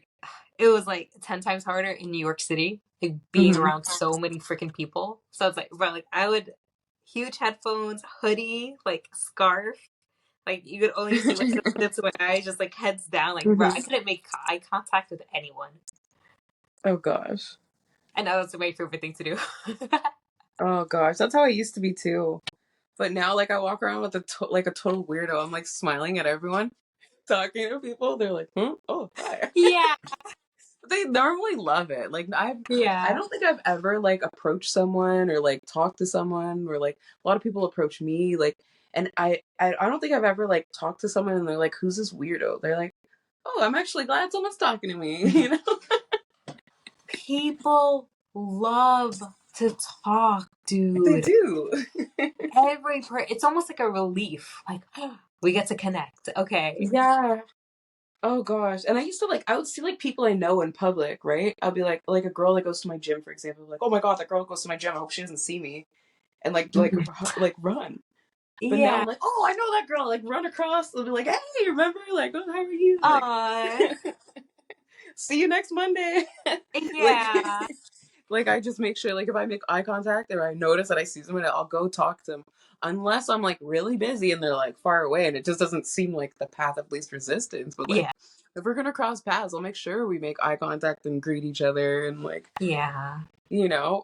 S1: It was like 10 times harder in New York City, like being
S2: Mm-hmm.
S1: around so many freaking people. So it's like, bro, like, I would, huge headphones, hoodie, like, scarf. Like, you could only see like the tips of my eyes, just like heads down. Like, bro, I
S2: Mm-hmm.
S1: couldn't make eye contact with anyone.
S2: Oh gosh.
S1: And that was my favorite thing to do.
S2: Oh gosh, that's how I used to be too. But now, like, I walk around with like a total weirdo. I'm like smiling at everyone, talking to people. They're like, "Hmm? Oh, hi."
S1: Yeah.
S2: They normally love it. Like, I
S1: Yeah.
S2: don't think I've ever like approached someone or like talked to someone or like a lot of people approach me. Like, and I don't think I've ever like talked to someone and they're like, "Who's this weirdo?" They're like, "Oh, I'm actually glad someone's talking to me." You know?
S1: People love to talk,
S2: They
S1: dude.
S2: do.
S1: It's almost like a relief. Like, we get to connect. Okay.
S2: Yeah. Oh gosh. And I used to like I would see like people I know in public, right? I'll be like a girl that goes to my gym, for example, like, oh my god, that girl goes to my gym. I hope she doesn't see me. And like run. But now
S1: Yeah.
S2: I'm like, oh, I know that girl. Like run across. They'll be like, hey, remember? Like, oh, how are you? Like,
S1: Aw.
S2: see you next Monday. like,
S1: Yeah.
S2: like I just make sure, like, if I make eye contact or I notice that I see someone, I'll go talk to them. Unless I'm like really busy and they're like far away, and it just doesn't seem like the path of least resistance. But like,
S1: Yeah.
S2: if we're gonna cross paths, I'll make sure we make eye contact and greet each other, and like,
S1: Yeah.
S2: you know.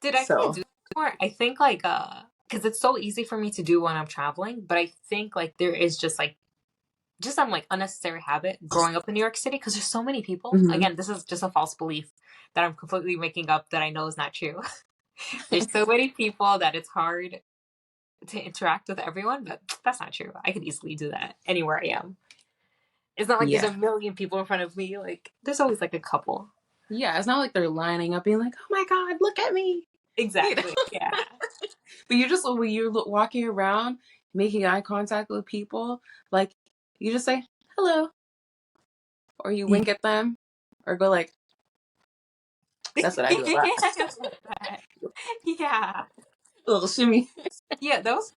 S1: Did I kind of
S2: So.
S1: do more? I think like because it's so easy for me to do when I'm traveling, but I think like there is just some like unnecessary habit growing up in New York City because there's so many people.
S2: Hmm.
S1: Again, this is just a false belief that I'm completely making up that I know is not true. There's so many people that it's hard to interact with everyone, but that's not true. I could easily do that anywhere I am. It's not like there's
S2: Yeah.
S1: a million people in front of me. Like there's always like a couple.
S2: Yeah. It's not like they're lining up being like, oh my god, look at me. You know.
S1: Exactly. Yeah.
S2: But you just when you're walking around, making eye contact with people, like you just say hello, or you
S1: Yeah.
S2: wink at them, or go like, that's what I do a lot.
S1: I love that. Yeah.
S2: A little shimmy.
S1: Yeah, those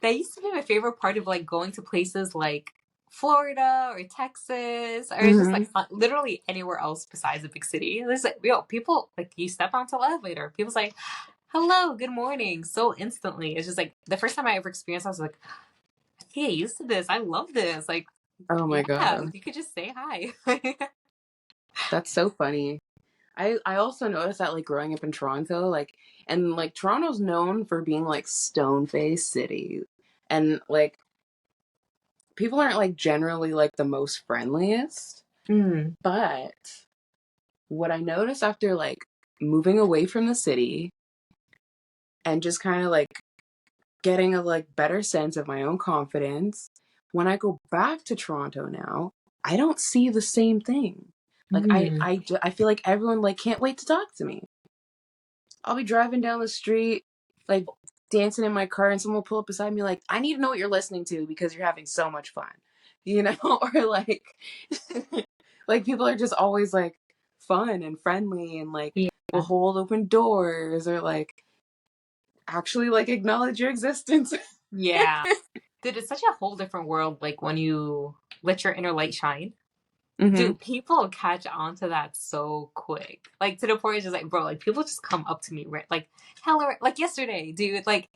S1: that used to be my favorite part of like going to places like Florida or Texas or just
S2: Hmm.
S1: like literally anywhere else besides a big city. There's like yo, people like you step onto the elevator, people's like, hello, good morning, so instantly. It's just like the first time I ever experienced, I was like, hey, I used to this. I love this. Like,
S2: Oh my
S1: yeah,
S2: god,
S1: you could just say hi.
S2: that's so funny. I also noticed that like growing up in Toronto, like and like Toronto's known for being like stone faced city. And like people aren't like generally like the most friendliest.
S1: Mm.
S2: But what I noticed after like moving away from the city and just kind of like getting a like better sense of my own confidence, when I go back to Toronto now, I don't see the same thing. Like
S1: Mm.
S2: I feel like everyone like can't wait to talk to me. I'll be driving down the street, like dancing in my car, and someone will pull up beside me, like, I need to know what you're listening to because you're having so much fun, you know? Or like, like people are just always like fun and friendly and like
S1: Yeah.
S2: will hold open doors or like actually like acknowledge your existence.
S1: Yeah. Dude, it's such a whole different world, like when you let your inner light shine.
S2: Hmm.
S1: Dude, people catch on to that so quick. Like to the point it's just like, bro, like people just come up to me, right? Like, hello, like yesterday, dude, like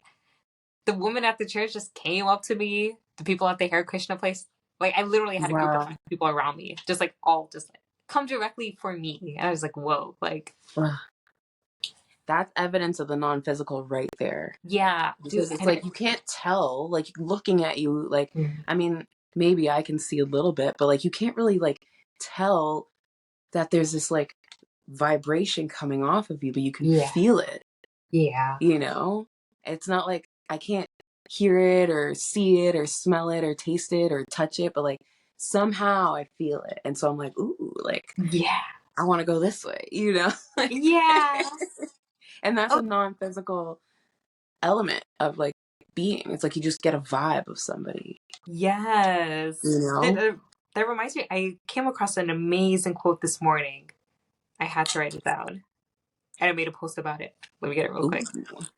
S1: the woman at the church just came up to me, the people at the hair Krishna place. Like I literally had a group of
S2: Wow.
S1: people around me, just like all just like come directly for me. And I was like, whoa, like
S2: That's evidence of the non-physical right there.
S1: yeah, dude,
S2: Because it's
S1: and
S2: like you can't tell, like looking at you, like
S1: mm,
S2: I mean, maybe I can see a little bit, but like you can't really like tell that there's this like vibration coming off of you, but you can
S1: yeah,
S2: feel it,
S1: yeah,
S2: you know? It's not like I can't hear it or see it or smell it or taste it or touch it, but like somehow I feel it. And so I'm like, ooh, like
S1: yeah,
S2: I want to go this way, you know? Like,
S1: yeah.
S2: and that's
S1: Oh,
S2: a non-physical element of like being. It's like you just get a vibe of somebody,
S1: yes.
S2: you
S1: That,
S2: know?
S1: that reminds me, I came across an amazing quote this morning. I had to write it down. And I made a post about it. Let me get it real
S2: Ooh.
S1: quick.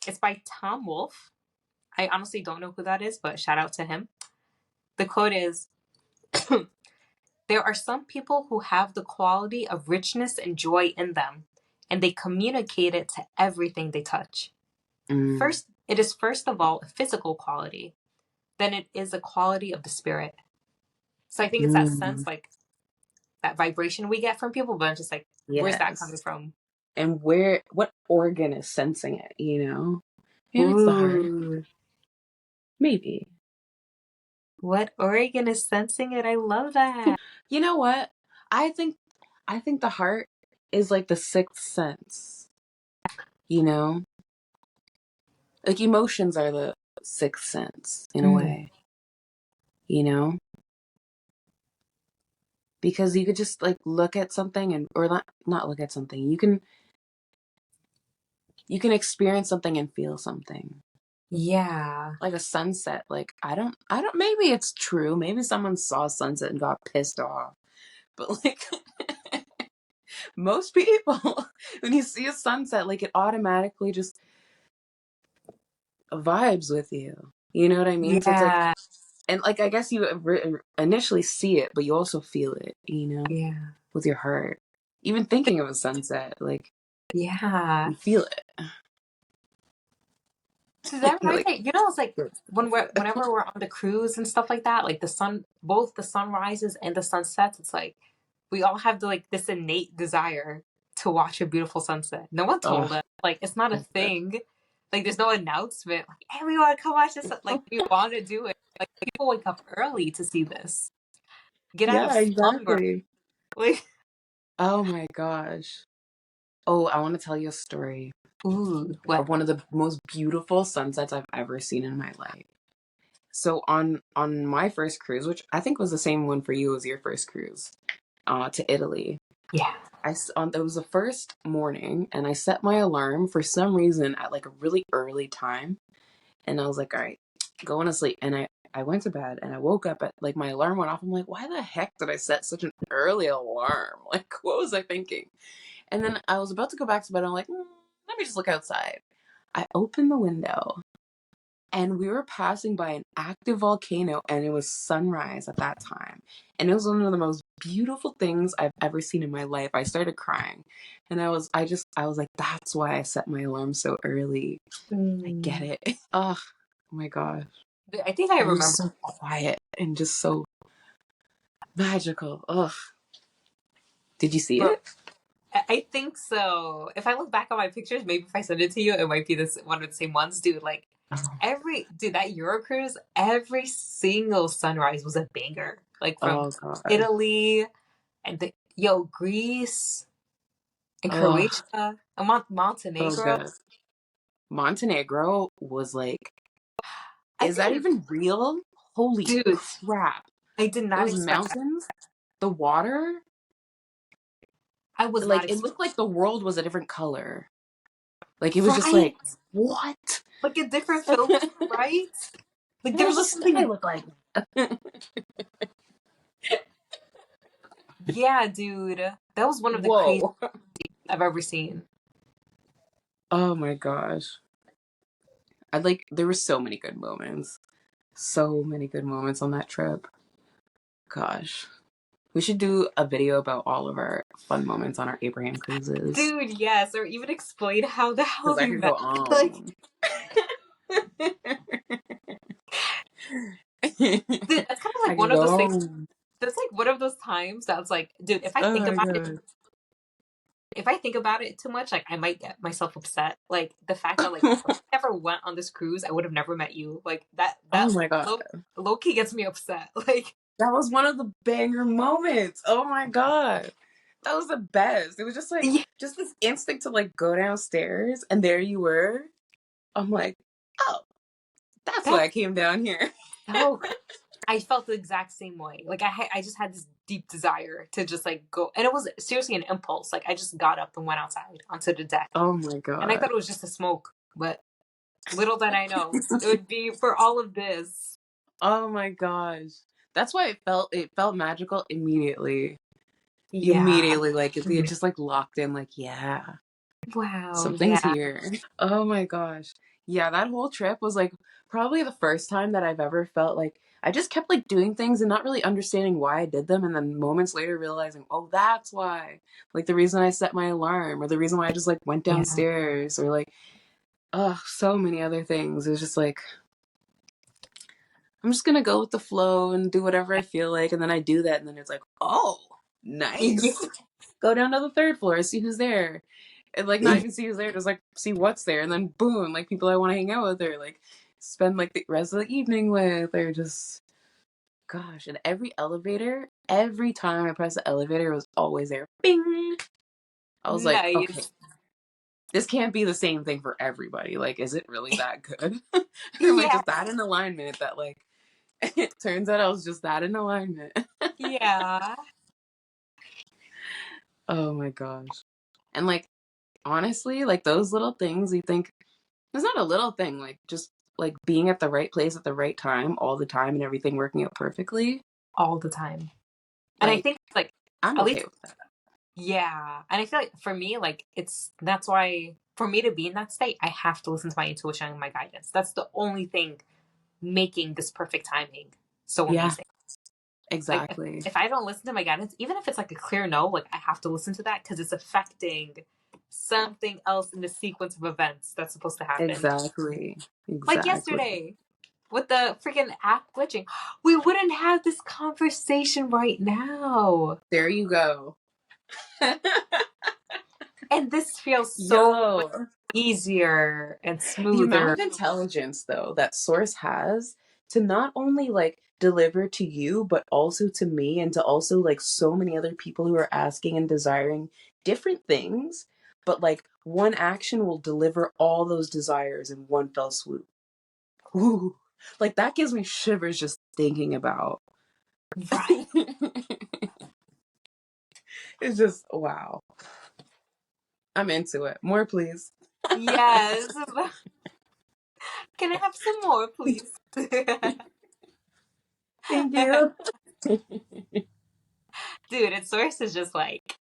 S1: It's by Tom Wolfe. I honestly don't know who that is, but shout out to him. The quote is there are some people who have the quality of richness and joy in them, and they communicate it to everything they touch.
S2: Mm,
S1: First, it is first of all a physical quality, then it is a quality of the spirit. So I think it's that
S2: mm,
S1: sense, like that vibration we get from people, but I'm just like, where's that coming
S2: yes.
S1: from?
S2: And what organ is sensing it, you know? Maybe it's the heart.
S1: Ooh,
S2: Maybe.
S1: what organ is sensing it? I love that.
S2: You know what? I think I think the heart is like the sixth sense, you know? Like emotions are the sixth sense in a
S1: Mm.
S2: way, you know? Because you could just like look at something and or not look at something. You can experience something and feel something.
S1: Yeah.
S2: Like a sunset. Like I don't maybe it's true. Maybe someone saw a sunset and got pissed off. But like most people when you see a sunset, like it automatically just vibes with you. You know what I mean? So it's like
S1: Yeah.
S2: and like I guess you initially see it, but you also feel it, you know,
S1: Yeah.
S2: with your heart. Even thinking of a sunset, like
S1: Yeah.
S2: you feel it.
S1: So that
S2: You're
S1: reminds
S2: like,
S1: me, it's like whenever we're on the cruise and stuff like that, like both the sunrises and the sunsets, it's like we all have like this innate desire to watch a beautiful sunset. No one
S2: oh,
S1: told us. Like it's not a thing. Like there's no announcement. Like everyone come watch this. Like we want to do it. Like people wake up early to see this. Get out of
S2: yeah,
S1: slumber.
S2: exactly.
S1: Like
S2: Oh my gosh. Oh, I want to tell you a story
S1: ooh, what?
S2: of one of the most beautiful sunsets I've ever seen in my life. So on my first cruise, which I think was the same one for you as your first cruise, to Italy.
S1: Yeah.
S2: It was the first morning, and I set my alarm for some reason at like a really early time, and I was like, all right, going to sleep, and I went to bed, and I woke up at like my alarm went off. I'm like, why the heck did I set such an early alarm? Like, what was I thinking? And then I was about to go back to bed. I'm like, let me just look outside. I opened the window and we were passing by an active volcano and it was sunrise at that time. And it was one of the most beautiful things I've ever seen in my life. I started crying and I was like, that's why I set my alarm so early. I get
S1: Mm.
S2: it. Oh my gosh.
S1: I think I
S2: And it was
S1: remember.
S2: so quiet and just so magical. Ugh. Did you see
S1: Bro,
S2: it?
S1: I think so. If I look back on my pictures, maybe if I send it to you, it might be this one of the same ones, dude. Like that Euro cruise, every single sunrise was a banger. Like from
S2: Oh God.
S1: Italy and Greece and
S2: Oh,
S1: Croatia and
S2: so
S1: Montenegro.
S2: good. Montenegro was like,
S1: I
S2: is that
S1: didn't,
S2: even real? Holy
S1: dude.
S2: crap.
S1: I did not
S2: Those
S1: expect that.
S2: mountains, the water,
S1: I was not
S2: like it
S1: expecting.
S2: looked like the world was a different color. Like it was just
S1: Right,
S2: like, what?
S1: like a different
S2: What
S1: filter, right? Like there was
S2: does the
S1: just
S2: sky
S1: something.
S2: look like?
S1: Yeah, dude, that was one of the craziest
S2: Whoa.
S1: I've ever seen.
S2: Oh my gosh. I like there were so many good moments. So many good moments on that trip. Gosh. We should do a video about all of our fun moments on our Abraham cruises.
S1: Dude, yes, or even explain how the hell
S2: Because I
S1: we
S2: could
S1: met.
S2: go
S1: Like,
S2: on.
S1: dude, that's kind of
S2: I
S1: like one
S2: could
S1: of
S2: go
S1: those things.
S2: on.
S1: That's like one of those times that's like, dude,
S2: Oh my god.
S1: if I think about it too much, like I might get myself upset. Like the fact that like if I never went on this cruise, I would have never met you. Like
S2: Oh
S1: that
S2: my god.
S1: low key gets me upset. Like,
S2: That was one of the banger moments. Oh my god. That was the best. It was just like
S1: yeah,
S2: just this instinct to like go downstairs and there you were. I'm like, oh, that's why
S1: that's
S2: I came down here.
S1: so. I felt the exact same way. Like I just had this deep desire to just like go, and it was seriously an impulse. Like I just got up and went outside onto the deck,
S2: Oh my
S1: and I
S2: god.
S1: thought it was just a smoke, but little did I know it would be for all of this.
S2: Oh my gosh. That's why it felt magical immediately.
S1: Yeah.
S2: Immediately, like it
S1: Mhm.
S2: just like locked in, like, yeah,
S1: Wow.
S2: something's
S1: Yeah.
S2: here. Oh my gosh. Yeah, that whole trip was like probably the first time that I've ever felt like I just kept like doing things and not really understanding why I did them, and then moments later realizing, oh, that's why. Like the reason I set my alarm, or the reason why I just like went
S1: Yeah.
S2: downstairs, or like, oh, so many other things. It was just like, I'm just gonna go with the flow and do whatever I feel like, and then I do that, and then it's like, oh,
S1: Yeah.
S2: nice. Go down to the third floor, see who's there, and like not even see who's there, just like see what's there, and then boom, like people I want to hang out with, or like spend like the rest of the evening with, or just gosh. And every elevator, every time I press the elevator, it was always there. Bing. I was like, okay,
S1: Nice.
S2: this can't be the same thing for everybody. Like, is it really that good? Or am I
S1: Yeah.
S2: just that in alignment that like it turns out I was just that in alignment.
S1: Yeah.
S2: Oh my gosh. And like honestly, like those little things you think it's not a little thing, like just like being at the right place at the right time all the time and everything working out perfectly.
S1: All the time. And I
S2: Like
S1: think like
S2: I'm
S1: at
S2: okay
S1: least
S2: with that.
S1: yeah. And I feel like for me, like that's why for me to be in that state, I have to listen to my intuition and my guidance. That's the only thing making this perfect timing so
S2: Yeah,
S1: amazing. Like
S2: exactly.
S1: if I don't listen to my guidance, even if it's like a clear no, like I have to listen to that because it's affecting something else in the sequence of events that's supposed to happen.
S2: Exactly.
S1: Like
S2: Exactly.
S1: yesterday with the freaking app glitching, we wouldn't have this conversation right now.
S2: There you go.
S1: And this feels so much
S2: Yo.
S1: easier and
S2: The amount
S1: smoother.
S2: of intelligence though that Source has to not only like deliver to you but also to me and to also like so many other people who are asking and desiring different things, but like one action will deliver all those desires in one fell swoop. Ooh. Like that gives me shivers just thinking about.
S1: Right.
S2: It's just wow. I'm into it. More please.
S1: Yes. Can I have some more, please?
S2: Thank you.
S1: Dude, its source is just like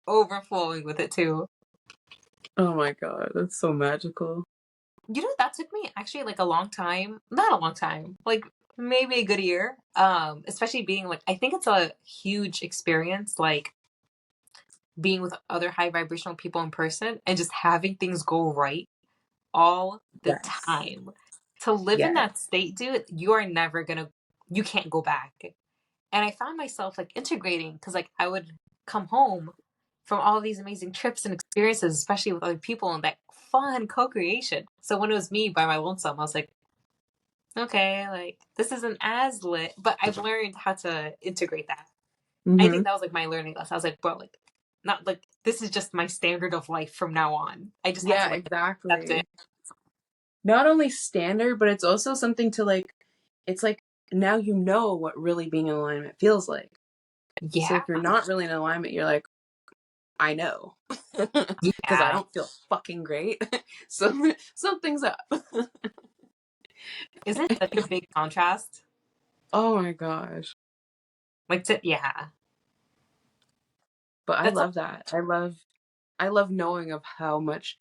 S1: overflowing with it too.
S2: Oh my god, that's so magical.
S1: You know, that took me actually like a long time. Not a long time, like maybe a good year. Especially being like, I think it's a huge experience, like being with other high vibrational people in person and just having things go right all the
S2: Yes.
S1: time. To live in
S2: Yes.
S1: that state, dude, you are never gonna, you can't go back. And I found myself like integrating because like I would come home from all these amazing trips and experiences, especially with other people and that fun co-creation. So when it was me by my lonesome, I was like, okay, like this isn't as lit, but I've learned how to integrate that. I
S2: Mm-hmm.
S1: think that was like my learning lesson. I was like, bro, like not like this is just my standard of life from now on. I just had to
S2: Yeah,
S1: like accept it.
S2: exactly. Not only standard, but it's also something to like, it's like now you know what really being in alignment feels like. So
S1: Yeah.
S2: if you're not really in alignment, you're like, I know. Because I
S1: Yeah.
S2: don't feel fucking great. So something's up.
S1: Isn't it such a big contrast?
S2: Oh my gosh.
S1: Like to yeah.
S2: But I
S1: That's
S2: love that. I love knowing of how much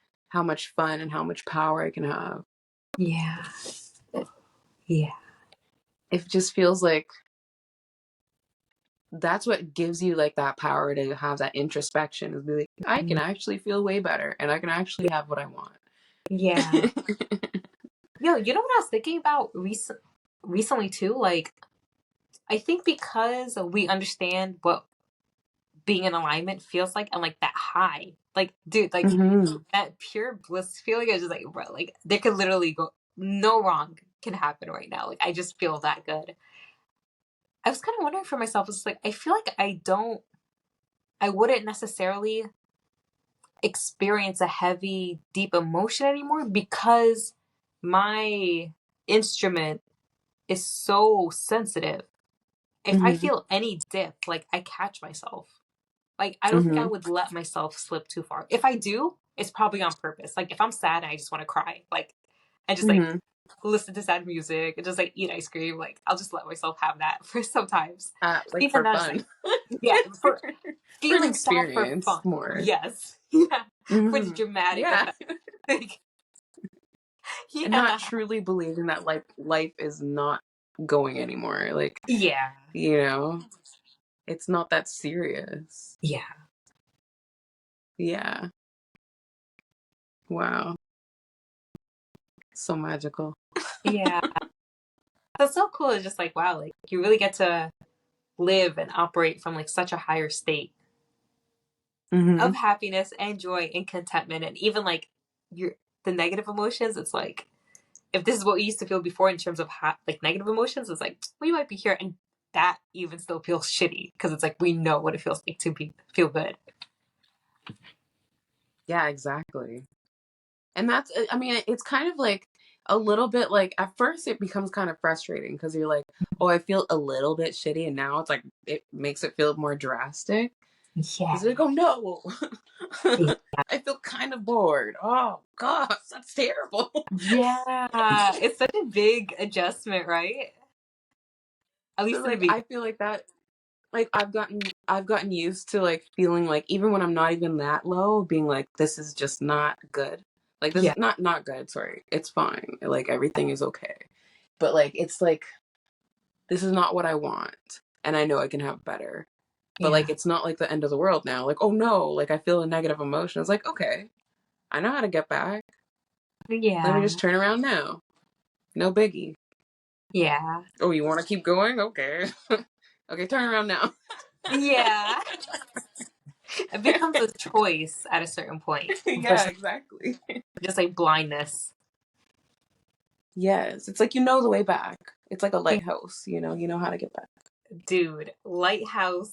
S2: fun and how much power I can have.
S1: yeah. Yeah.
S2: It just feels like that's what gives you like that power to have that introspection is be like, I can actually feel way better and I can actually have what I want.
S1: Yeah. Yo, you know what I was thinking about recently too? Like, I think because we understand what being in alignment feels like and like that high, like, dude, like
S2: Hmm.
S1: that pure bliss feeling is just like, bro, like there could literally go no wrong can happen right now. Like, I just feel that good. I was kind of wondering for myself, it's like, I feel like I wouldn't necessarily experience a heavy, deep emotion anymore because my instrument is so sensitive. If I
S2: Hmm.
S1: feel any dip, like I catch myself. Like I don't think I
S2: Hmm.
S1: would let myself slip too far. If I do, it's probably on purpose. Like if I'm sad and I just want to cry, like and just like
S2: Hmm.
S1: listen to sad music and just like eat ice cream, like I'll just let myself have that for sometimes.
S2: Like
S1: Even
S2: for
S1: then, just like
S2: fun.
S1: yeah, for
S2: For an
S1: feeling sad for
S2: experience
S1: fun.
S2: more.
S1: Yes, yeah, for the
S2: Hmm.
S1: dramatic
S2: Yeah.
S1: effect. Like,
S2: And not
S1: yeah,
S2: truly believing that like life is not going anymore. Like,
S1: yeah,
S2: you know, it's not that serious.
S1: yeah,
S2: Yeah. Wow. So magical.
S1: yeah. That's so cool. It's just like wow, like you really get to live and operate from like such a higher state
S2: Hmm.
S1: of happiness and joy and contentment and even like your the negative emotions. It's like if this is what we used to feel before in terms of like negative emotions, it's like we might be here and that even still feels shitty because it's like we know what it feels like to be feel good.
S2: Yeah, exactly. And that's, I mean, it's kind of like a little bit like at first it becomes kind of frustrating because you're like, oh, I feel a little bit shitty. And now it's like, it makes it feel more drastic.
S1: Yeah.
S2: Because like, oh no, I feel kind of bored. Oh, gosh, that's terrible.
S1: Yeah. It's such a big adjustment, right? At
S2: So
S1: least in the
S2: like,
S1: beginning.
S2: I feel like that, like I've gotten used to like feeling like even when I'm not even that low, being like, this is just not good. Like this
S1: Yeah.
S2: is not good. Sorry, it's fine. Like everything is okay. But like it's like this is not what I want. And I know I can have better. But like
S1: Yeah.
S2: it's not like the end of the world now. Like, oh no, like I feel a negative emotion. It's like, okay, I know how to get back. Let me
S1: Yeah.
S2: just turn around now. No biggie.
S1: Yeah.
S2: Oh, you want to keep going? Okay. Okay, turn around now.
S1: Yeah. It becomes a choice at a certain point
S2: Yeah,
S1: versus
S2: exactly.
S1: just like blindness.
S2: Yes, it's like you know the way back. It's like a lighthouse, you know how to get back.
S1: Dude, Lighthouse,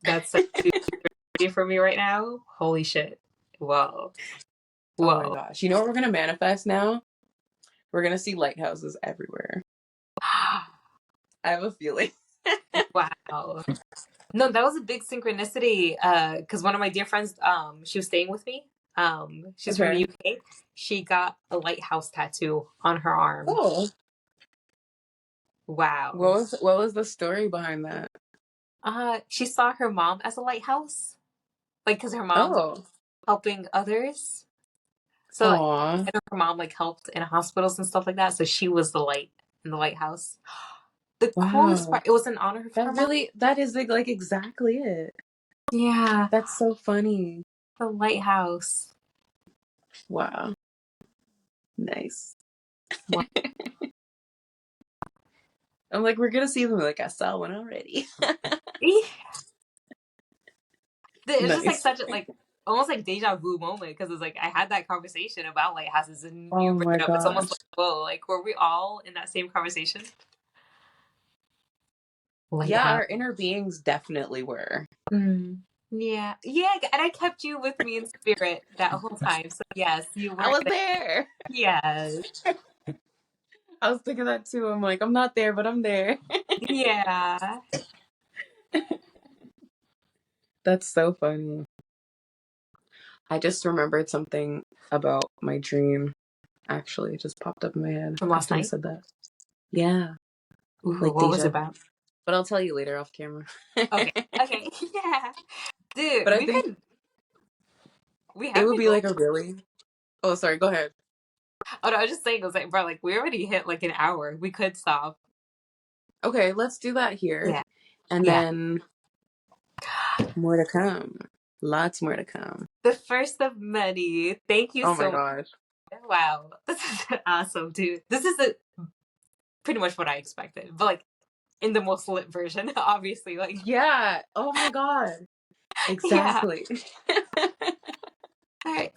S1: that's such a beauty for me right now. Holy shit. Whoa.
S2: Oh my
S1: Whoa.
S2: gosh. You know what we're gonna manifest now? We're gonna see lighthouses everywhere. I have a feeling.
S1: Wow. No, that was a big synchronicity. Because one of my dear friends, she was staying with me. She's from the
S2: Okay.
S1: UK. She got a lighthouse tattoo on her arm.
S2: Oh. What
S1: Wow.
S2: was what was the story behind that?
S1: She saw her mom as a lighthouse, like because her mom's
S2: Oh.
S1: helping others. So like,
S2: Aw.
S1: I know her mom like helped in hospitals and stuff like that. So she was the light in the lighthouse. The coolest
S2: Wow.
S1: part, it was in honor of her mom.
S2: That is like exactly it.
S1: Yeah,
S2: That's so funny.
S1: the lighthouse.
S2: Wow. Nice.
S1: Wow.
S2: I'm like, we're gonna see them like I saw one already.
S1: It was just like
S2: Nice.
S1: such a like almost like deja vu moment because it's like I had that conversation about lighthouses and you
S2: Oh
S1: bring
S2: my
S1: it up. It's almost
S2: gosh.
S1: like whoa, like were we all in that same conversation?
S2: Yeah,
S1: Lighthouse.
S2: our inner beings definitely were.
S1: Mm. Yeah, yeah, and I kept you with me in spirit that whole time. So yes, you
S2: I
S1: were
S2: was
S1: there.
S2: there.
S1: Yes,
S2: I was thinking that too. I'm like, I'm not there, but I'm there.
S1: yeah.
S2: That's so funny. I just remembered something about my dream. Actually, it just popped up in my head
S1: From last
S2: after you
S1: night.
S2: said that. Yeah,
S1: Ooh,
S2: like
S1: what was it
S2: deja vu.
S1: about?
S2: But I'll tell you later off camera.
S1: Okay, okay, yeah,
S2: But
S1: dude.
S2: I think
S1: We
S2: it
S1: have
S2: would
S1: been
S2: be
S1: going.
S2: like a really. Oh, sorry. Go ahead.
S1: Oh no, I was just saying, I was like, bro, like we already hit like an hour. We could stop.
S2: Okay, let's do that here,
S1: Yeah,
S2: and
S1: yeah.
S2: then more to come. Lots more to come.
S1: The first of many. Thank you
S2: Oh my
S1: so much.
S2: gosh.
S1: Wow, this is awesome, dude. This is pretty much what I expected, but like in the most lit version, obviously. Like,
S2: Yeah. Oh my god.
S1: yeah.
S2: Exactly.
S1: All right.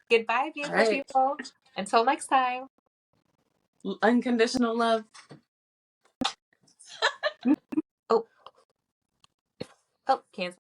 S1: Goodbye,
S2: All
S1: beautiful
S2: right.
S1: people. Until next time.
S2: Unconditional love.
S1: Oh, oh, cancel.